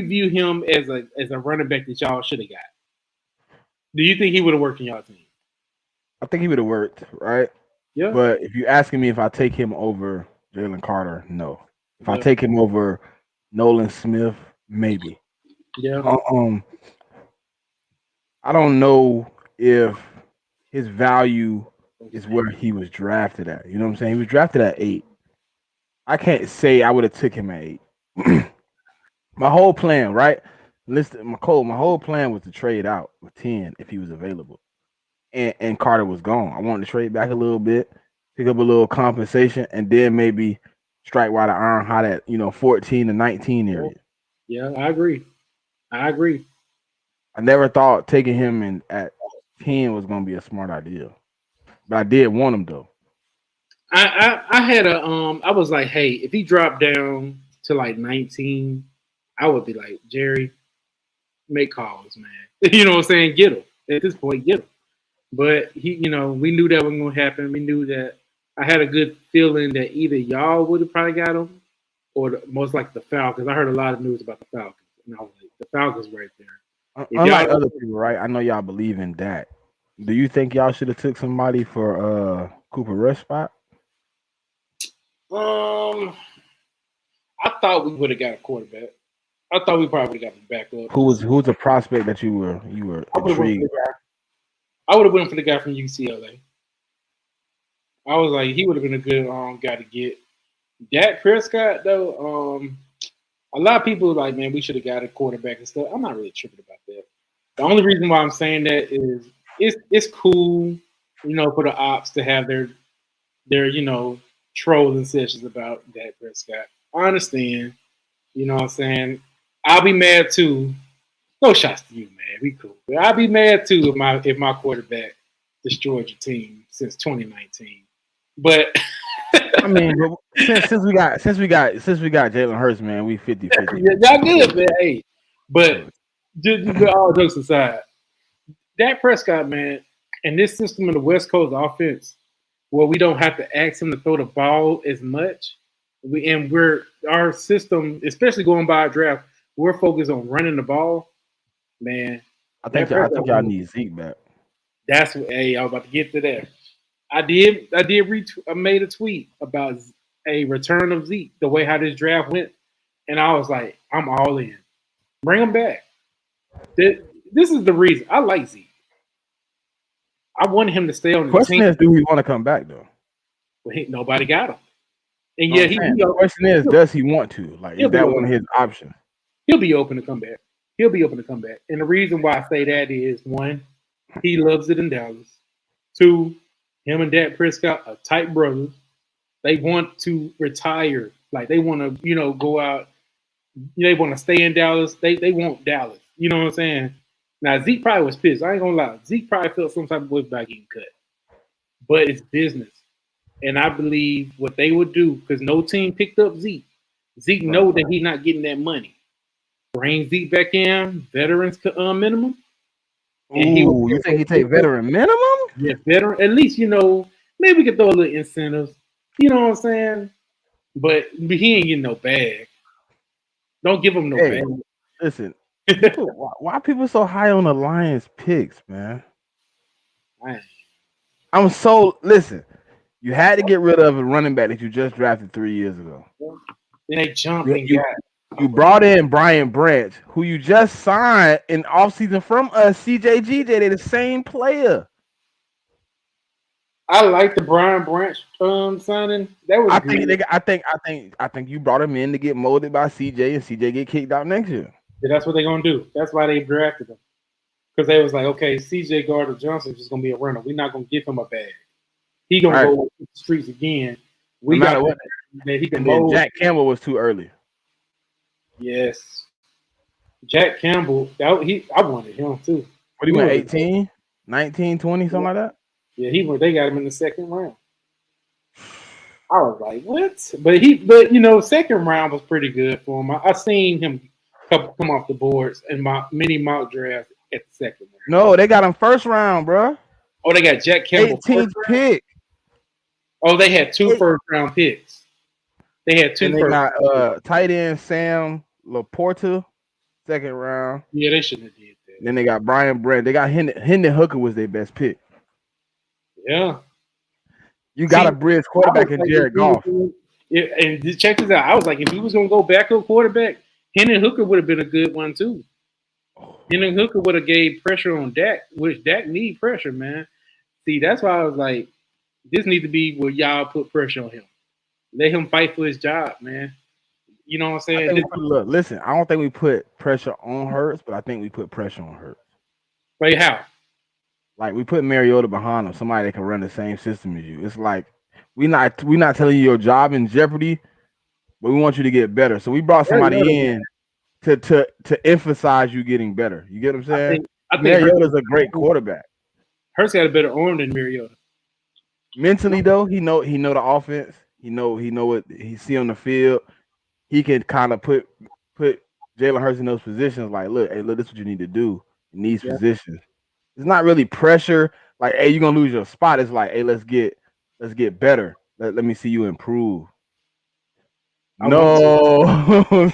view him as a running back that y'all should have got? Do you think he would have worked in y'all team? I think he would have worked, right? Yeah. But if you're asking me if I take him over Jalen Carter, no. If I take him over Nolan Smith, maybe. Yeah. I don't know if his value is where he was drafted at. You know what I'm saying? He was drafted at 8. I can't say I would have took him at 8. My whole plan, right? My whole plan was to trade out with 10 if he was available. And Carter was gone. I wanted to trade back a little bit, pick up a little compensation, and then maybe strike while the iron hot at 14 to 19 area. Yeah, I agree. I never thought taking him at 10 was gonna be a smart idea. But I did want him though. I had I was like, hey, if he dropped down to like 19, I would be like, Jerry, make calls, man. You know what I'm saying? Get him. At this point, get him. But we knew that wasn't gonna happen. We knew that. I had a good feeling that either y'all would have probably got him or most like the Falcons. I heard a lot of news about the Falcons, and I was like, the Falcons right there. If Unlike y'all, other people, right? I know y'all believe in that. Do you think y'all should have took somebody for Cooper Rush spot? I thought we would have got a quarterback. I thought we probably got the backup. Who's a prospect that you were intrigued? I would have went for the guy from UCLA. I was like, he would have been a good guy to get. Dak Prescott, though, a lot of people are like, man, we should have got a quarterback and stuff. I'm not really tripping about that. The only reason why I'm saying that is it's cool, for the ops to have their trolling sessions about Dak Prescott. I understand. You know what I'm saying? I'll be mad too. No shots to you, man. We cool. But I'll be mad too if my quarterback destroyed your team since 2019. But I mean, since we got Jalen Hurts, man, we 50-50. Yeah, y'all good, man. Hey, but just all jokes aside, Dak Prescott, man, and this system of the West Coast offense, where we don't have to ask him to throw the ball as much, our system, especially going by a draft, we're focused on running the ball, man. I think y'all need Zeke back. That's what. Hey, I was about to get to that. I made a tweet about a return of Zeke, the way how this draft went, and I was like, I'm all in. Bring him back. This is the reason I like Zeke. I wanted him to stay on the question team. Is, do we want to come back though? But nobody got him. And yeah, the question is, does he want to? Like, is that one of his options? He'll be open to come back. And the reason why I say that is, one, he loves it in Dallas. Two, him and Dak Prescott are tight brothers. They want to retire. Like, they want to, go out. They want to stay in Dallas. They want Dallas. You know what I'm saying? Now, Zeke probably was pissed. I ain't going to lie. Zeke probably felt some type of way about getting cut. But it's business. And I believe what they would do, because no team picked up Zeke. Zeke know that he's not getting that money. Bring Zeke back in, veterans minimum. Ooh, you think he take veteran minimum? Yeah, veteran. At least, maybe we could throw a little incentives. You know what I'm saying? But he ain't getting no bag. Don't give him no bag. Listen, why people so high on the Lions picks, man? Listen. You had to get rid of a running back that you just drafted 3 years ago. Then they jumped you brought in Brian Branch, who you just signed in offseason from us, CJGJ. They're the same player. I like the Brian Branch signing. That was I think you brought him in to get molded by CJ, and CJ get kicked out next year. Yeah, that's what they're gonna do. That's why they drafted him. Because they was like, okay, CJ Gardner-Johnson is just gonna be a runner. We're not gonna give him a bag. He gonna go to the streets again. We got what that he can mold. Jack Campbell was too early. Yes, Jack Campbell. I wanted him too. What do you want? 18, 19, 20, something like that. Yeah, they got him in the second round. I was like, what? But second round was pretty good for him. I seen him come off the boards in my mini mock draft at the second round. No, they got him first round, bro. Oh, they got Jack Campbell 18th pick. Oh, they had two first-round picks. They had two. And they got tight end Sam Laporta, second round. Yeah, they shouldn't have did that. Then they got Brian Branch. They got Hendon Hooker was their best pick. Yeah. You got a bridge quarterback in Jared Goff. Yeah, and check this out. I was like, if he was going to go backup quarterback, Hendon Hooker would have been a good one too. Hendon Hooker would have gave pressure on Dak, which Dak need pressure, man. See, that's why I was like, this needs to be where y'all put pressure on him. Let him fight for his job, man. You know what I'm saying? Look, listen, I don't think we put pressure on Hurts, but I think we put pressure on Hurts. Wait, how? Like, we put Mariota behind him, somebody that can run the same system as you. It's like we not telling you your job in jeopardy, but we want you to get better. So we brought somebody in to emphasize you getting better. You get what I'm saying? I think Mariota's a great quarterback. Hurts got a better arm than Mariota. Mentally though, he know the offense. He know what he see on the field. He can kind of put Jalen Hurts in those positions. Like, look, this is what you need to do in these positions. It's not really pressure. Like, hey, you're gonna lose your spot. It's like, hey, let's get better. Let me see you improve. No,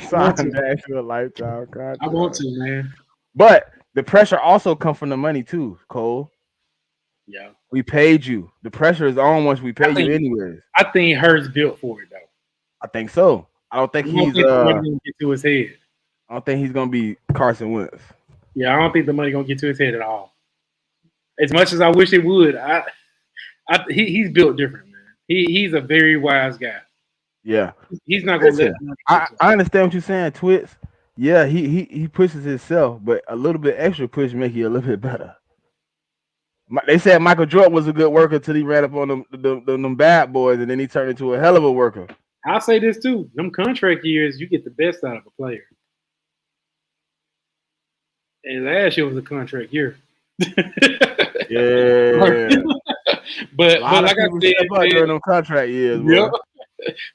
sign that to a lifetime contract. I want to, man. But the pressure also comes from the money too, Cole. Yeah. We paid you. The pressure is on once we pay you anyways. I think Hurts built for it though. I think so. I don't think he's the money gonna get to his head. I don't think he's gonna be Carson Wentz. Yeah, I don't think the money gonna get to his head at all. As much as I wish it would, he's built different, man. He's a very wise guy. Yeah. He's not gonna let I understand what you're saying, Twits. Yeah, he pushes himself, but a little bit extra push make you a little bit better. They said Michael Jordan was a good worker till he ran up on them bad boys, and then he turned into a hell of a worker. I'll say this too: them contract years, you get the best out of a player. And last year was a contract year. Yeah, but like I said, during them contract years, yeah.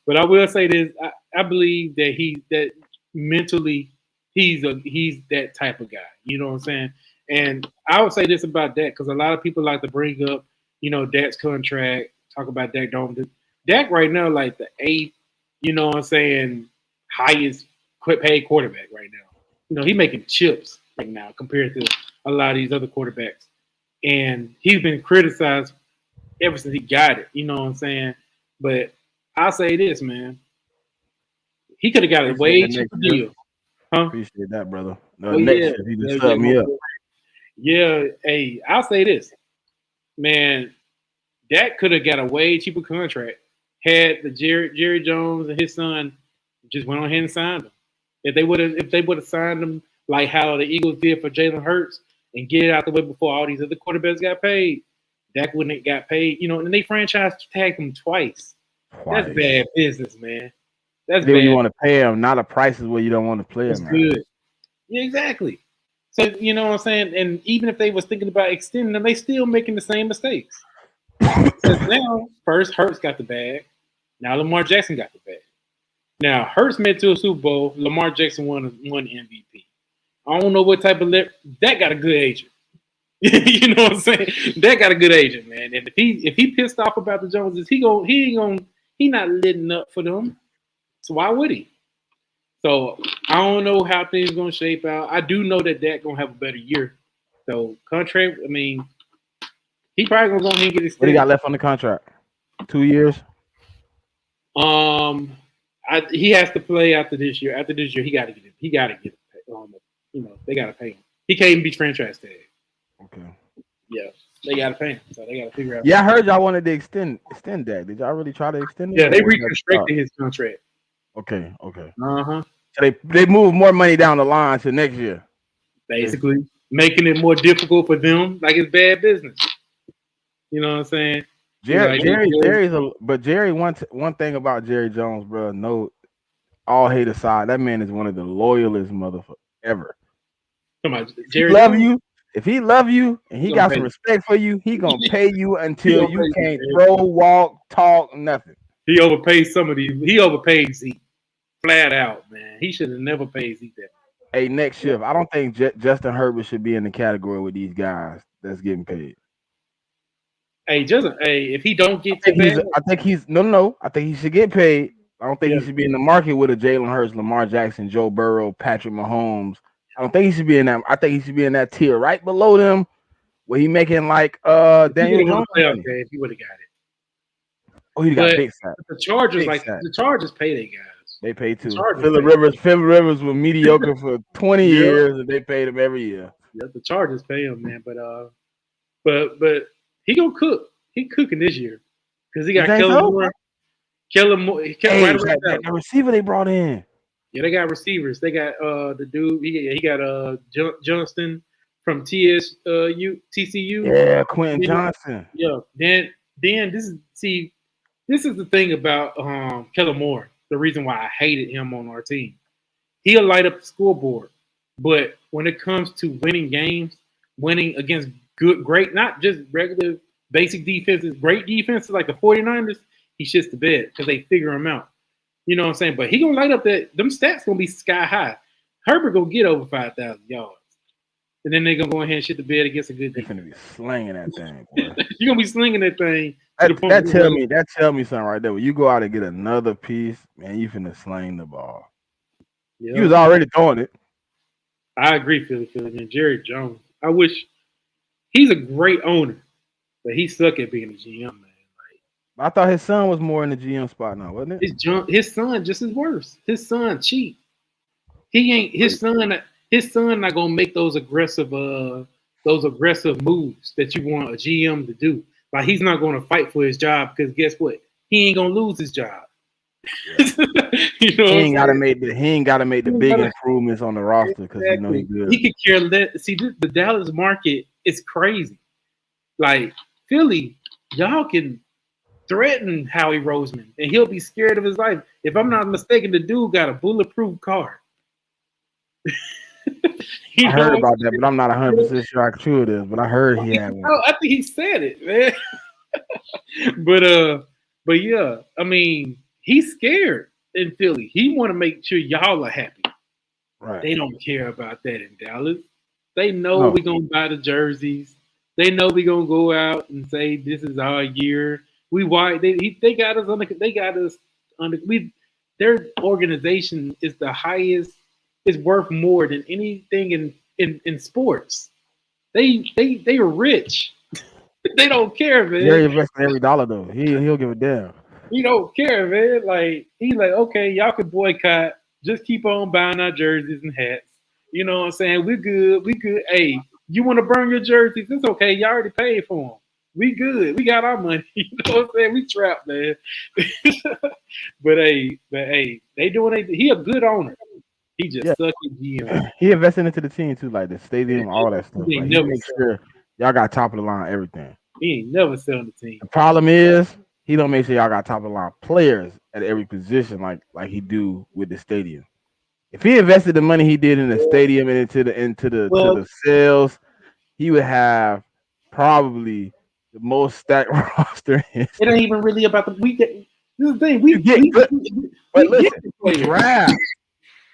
But I will say this: I believe that mentally he's that type of guy. You know what I'm saying? And I would say this about Dak because a lot of people like to bring up, Dak's contract, talk about Dak. Dak right now, like the 8th, you know what I'm saying, highest paid quarterback right now. He's making chips right now compared to a lot of these other quarterbacks. And he's been criticized ever since he got it. You know what I'm saying? But I'll say this, man. He could have got a way cheaper deal. Huh? Appreciate that, brother. No, next year, he just set me up. Yeah, hey, I'll say this, man. Dak could have got a way cheaper contract had the Jerry Jones and his son just went on ahead and signed him. If they would have signed him like how the Eagles did for Jalen Hurts and get it out the way before all these other quarterbacks got paid, Dak wouldn't have got paid. And they franchise tagged him twice. That's bad business, man. That's bad. You want to pay him, not a prices where you don't want to play him. That's good. Yeah, exactly. So, you know what I'm saying? And even if they was thinking about extending them, they still making the same mistakes. Because now, first Hurts got the bag. Now Lamar Jackson got the bag. Now, Hurts made it to a Super Bowl. Lamar Jackson won MVP. I don't know what type of that got a good agent. You know what I'm saying? That got a good agent, man. And if he pissed off about the Joneses, he not letting up for them. So why would he? So I don't know how things gonna shape out. I do know that Dak gonna have a better year. So contract, I mean, he probably gonna go ahead and get his. What do you got left on the contract? 2 years. He has to play after this year. After this year, he got to get it. He got to get it. They got to pay him. He can't even be franchise tag. Okay. Yeah, they got to pay him. So they got to figure out. Yeah, I heard y'all wanted to extend Dak. Did y'all really try to extend it? Yeah, they reconstructed his contract. Okay. So they move more money down the line to next year. Basically, making it more difficult for them, like it's bad business. You know what I'm saying? Jerry. One thing about Jerry Jones, bro. No, all hate aside, that man is one of the loyalest motherfuckers ever. Come on, Jerry. If he love you and he got some respect for you, he gonna pay you until you can't throw, walk, talk, nothing. He overpaid some of these. He overpaid Zeke, flat out, man. He should have never paid Zeke that. Hey, next shift, I don't think Justin Herbert should be in the category with these guys that's getting paid. Hey, Justin. Hey, if he don't get, I think he should get paid. I don't think he should be in the market with a Jalen Hurts, Lamar Jackson, Joe Burrow, Patrick Mahomes. I don't think he should be in that. I think he should be in that tier right below them, where he making like Daniel Jones. If he would have got it. Oh, he got big fat. The Chargers, the Chargers pay their guys. They pay too. Phillip Rivers was mediocre for 20 years, and they paid him every year. Yeah, the Chargers pay him, man. But he gonna cook. He cooking this year because he got Kellen Moore. The receiver they brought in. Yeah, they got receivers. They got the dude. He got Johnston from TCU. Yeah, Quentin Johnson. Yeah. Then this is the thing about Kellen Moore. The reason why I hated him on our team. He'll light up the scoreboard, but when it comes to winning games, winning against great, not just regular basic defenses, great defenses like the 49ers, he shits the bed because they figure him out. You know what I'm saying? But he gonna light up them stats gonna be sky high. Herbert gonna get over 5,000 yards. And then they're gonna go ahead and shit the bed against a good defense. You're gonna be slinging that thing, boy. You're gonna be slinging that thing That tell me something right there. When you go out and get another piece, man, you finna sling the ball. Yeah. He was already throwing it. I agree, Philly. And Jerry Jones. I wish he's a great owner, but he suck at being a GM, man. I thought his son was more in the GM spot now, wasn't it? His son just as worse. His son cheat. He ain't his son. His son not gonna make those aggressive moves that you want a GM to do. Like he's not gonna fight for his job because guess what? He ain't gonna lose his job. Yeah. He ain't gotta make the big improvements on the roster because he know he's good. He could care less. See, the Dallas market is crazy. Like Philly, y'all can threaten Howie Roseman, and he'll be scared of his life. If I'm not mistaken, the dude got a bulletproof car. I heard about that, but I'm not 100% sure how true it is. But I heard he had one. I think he said it, man. but yeah, I mean, he's scared in Philly. He want to make sure y'all are happy. Right. They don't care about that in Dallas. They know we're gonna buy the jerseys. They know we're gonna go out and say this is our year. They got us under. They got us under. Their organization is the highest. Is worth more than anything in sports. They are rich. They don't care, man. They're investing every dollar though. He'll give a damn. He don't care, man. Like he's like, okay, y'all can boycott. Just keep on buying our jerseys and hats. You know what I'm saying? We're good. We good. Hey, you want to burn your jerseys? It's okay. You already paid for them. We good. We got our money. You know what I'm saying? We trapped, man. but hey, they doing it. He a good owner. He just suck at GM. He invested into the team too, like the stadium, all that stuff. He make sure y'all got top of the line everything. He ain't never selling the team. The problem is he don't make sure y'all got top of the line players at every position like he do with the stadium. If he invested the money he did in the stadium and into the sales, he would have probably the most stacked roster. It ain't even really about the weekend. This is the thing. We draft.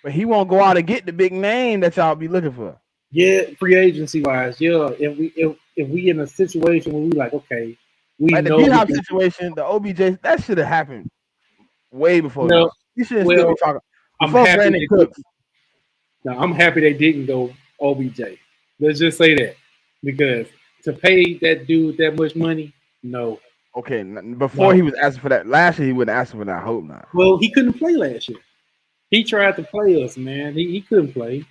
But he won't go out and get the big name that y'all be looking for. Yeah, free agency wise, yeah. If we in a situation where we like, okay, we like know the D-Hop situation, the OBJ, that should have happened way before. No, you shouldn't still be talking. I'm happy they didn't go OBJ. Let's just say that because to pay that dude that much money, no. Okay, before he was asking for that last year, he wouldn't ask for that. I hope not. Well, he couldn't play last year. He tried to play us, man. He couldn't play.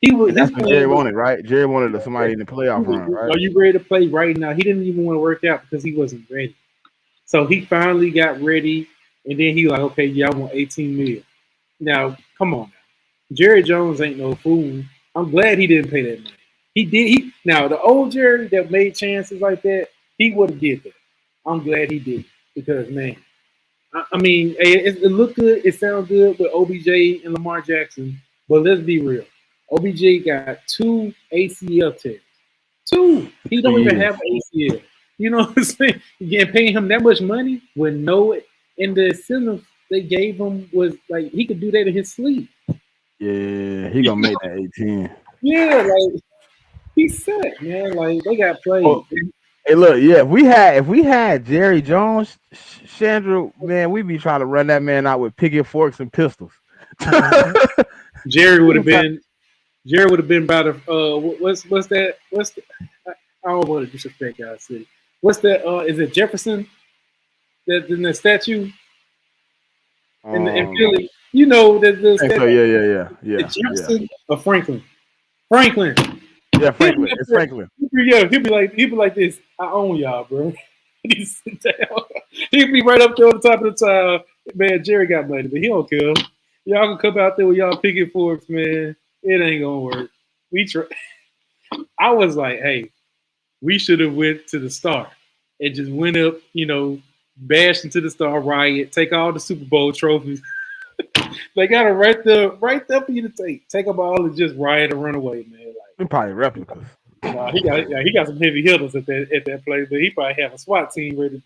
That's what Jerry wanted, right? Jerry wanted somebody in the playoff run, right? Are you ready to play right now? He didn't even want to work out because he wasn't ready. So he finally got ready, and then he like, okay, yeah, I want 18 million. Now, come on, now. Jerry Jones ain't no fool. I'm glad he didn't pay that money. He did. Now the old Jerry that made chances like that, he would have did that. I'm glad he did because man. I mean, it looked good. It sounds good with OBJ and Lamar Jackson. But let's be real. OBJ got 2 ACL tests. 2. He don't even have ACL. You know what I'm saying? You're paying him that much money when in the incentive they gave him was like he could do that in his sleep. Yeah, he gonna make that 18. Yeah, like he said, man. Like they got played. Oh, hey, look, yeah. If we had Jerry Jones, Chandra, man, we'd be trying to run that man out with picket forks and pistols. Jerry would have been about a what's that? I don't want to disrespect guys. City. What's that? Is it Jefferson? That in the statue in Philly? You know the statue. So, yeah. Jefferson or Franklin? Franklin. Yeah, Franklin. It's Franklin. Yeah, he'll be like this. I own y'all, bro. He sit down. He'll be right up there on the top of the tower. Man, Jerry got money, but he don't care. Y'all can come out there with y'all picket forks, man. It ain't gonna work. I was like, hey, we should have went to the Star and just went up, bashed into the Star Riot, take all the Super Bowl trophies. They got it right there for you to take. Take them all and just riot and run away, man. Like, they're probably replicas. He got some heavy hitters at that place, but he probably have a SWAT team ready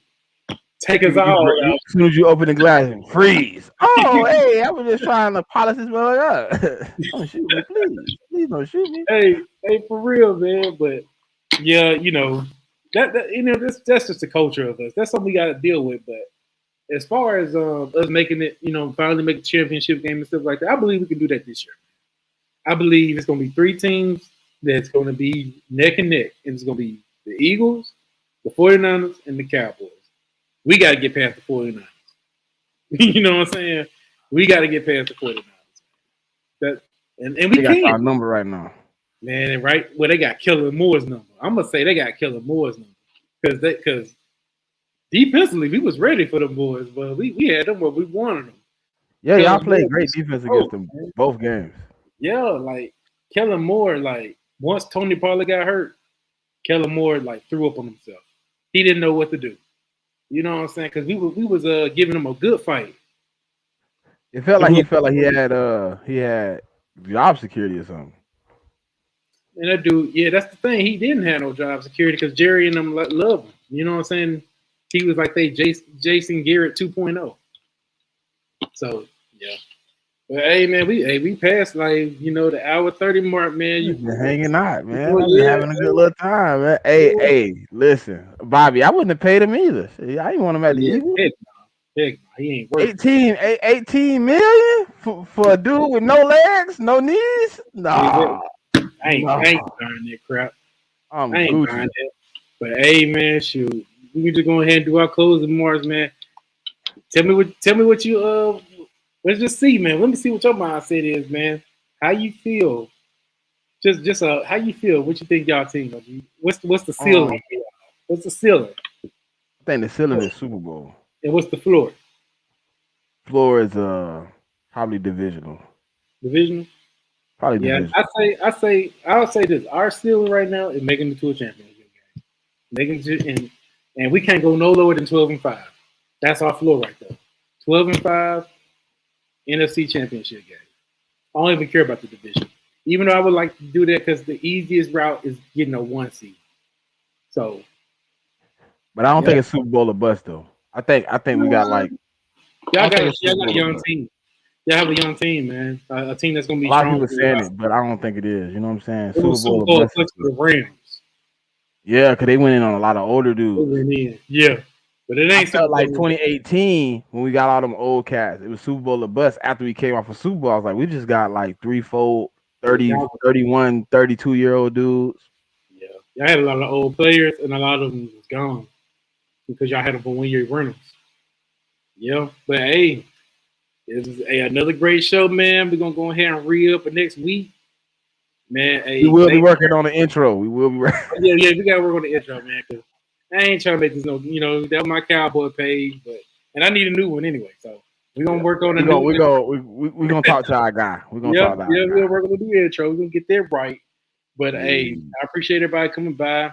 to take us all out. As soon as you open the glass and freeze. Oh, hey, I was just trying to polish this mother up. Don't shoot me, please. Please don't shoot me. Hey, for real, man. But yeah, that's just the culture of us. That's something we got to deal with. But as far as us making it, finally make a championship game and stuff like that, I believe we can do that this year. I believe it's going to be 3 teams that's going to be neck and neck, and it's going to be the Eagles, the 49ers, and the Cowboys. We got to get past the 49ers. You know what I'm saying? We got to get past the 49ers. And we got our number right now. Man, right? Well, they got Kellen Moore's number. I'm gonna say they got Kellen Moore's number because defensively we was ready for the boys, but we had them where we wanted them. Yeah, y'all played great defense against them both games. Yeah, like Kellen Moore, like once Tony Pollard got hurt, Kellen Moore like threw up on himself. He didn't know what to do. You know what I'm saying? Because we was giving him a good fight. It felt like he had job security or something. And that dude, yeah, that's the thing. He didn't have no job security because Jerry and them love him. You know what I'm saying? He was like Jason Garrett 2.0. So yeah. But hey man, we passed the hour 30 mark, man. You've been hanging out, man. I've been having a good little time, man. Hey, listen, Bobby, I wouldn't have paid him either. I didn't want him at the Eagles. Heck, he ain't worth 18 million for a dude with no legs, no knees? No. I ain't buying that crap. I ain't buying that. But hey, man, shoot, we can just go ahead and do our closing remarks, man. Tell me what you let's just see, man. Let me see what your mindset is, man. How you feel? Just how you feel? What you think y'all team? What's the ceiling? What's the ceiling? I think the ceiling is Super Bowl. And what's the floor? Floor is probably divisional. Divisional? Probably yeah, divisional. I'll say this. Our ceiling right now is making it to a championship game. And we can't go no lower than 12-5. That's our floor right there. 12-5, NFC championship game. I don't even care about the division. Even though I would like to do that because the easiest route is getting a 1 seed. So, but I don't think it's Super Bowl or bust though. I think we got y'all got a young team. Y'all have a young team, man. A team that's gonna be. A lot of people saying it, but I don't think it is. You know what I'm saying? Super Bowl or bust the Rams. Yeah, because they went in on a lot of older dudes. Yeah, but it ain't felt like 2018 when we got all them old cats. It was Super Bowl or bust. After we came off of Super Bowl, I was like, we just got like 3, 4, 30, 31, 32-year-old dudes. Yeah, y'all had a lot of old players, and a lot of them was gone because y'all had them for 1-year rentals. Yeah, but hey, this is another great show, man. We're gonna go ahead and re-up for next week, man. Hey, we will be working on the intro. We will be working. Yeah, we gotta work on the intro, man. Cause I ain't trying to make this that was my cowboy page, and I need a new one anyway. So we're gonna work on it. We're gonna talk to our guy. We're gonna talk about it. We're working on the intro. We're gonna get that right. But hey, I appreciate everybody coming by.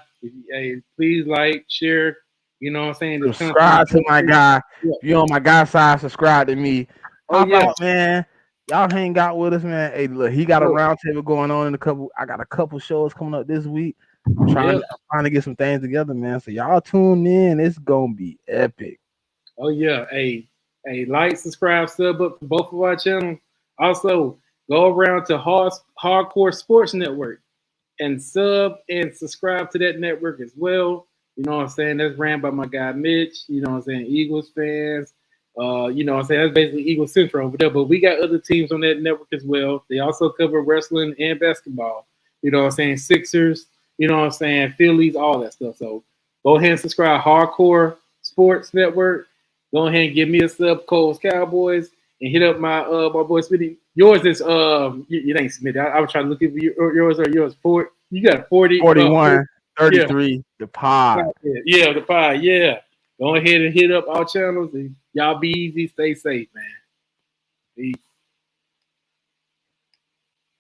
Hey, please like, share. You know what I'm saying? Subscribe to my guy. If you're on my guy's side, subscribe to me. How about, man? Y'all hang out with us, man. Hey, look, he got a roundtable going on I got a couple shows coming up this week. I'm trying to get some things together, man. So y'all tune in. It's gonna be epic. Oh yeah. Hey, like, subscribe, sub up for both of our channels. Also, go around to Hardcore Sports Network and sub and subscribe to that network as well. You know what I'm saying? That's ran by my guy Mitch. You know what I'm saying? Eagles fans. You know what I'm saying? That's basically Eagle Central over there. But we got other teams on that network as well. They also cover wrestling and basketball. You know what I'm saying? Sixers. You know what I'm saying? Phillies, all that stuff. So go ahead and subscribe. Hardcore Sports Network. Go ahead and give me a sub, Coles Cowboys, and hit up my boy Smitty. Yours is you ain't Smitty. I was trying to look at yours or yours. You got 40, 41. 33, the pod. Yeah, the pod. Yeah. Go ahead and hit up our channels and y'all be easy. Stay safe, man. Peace.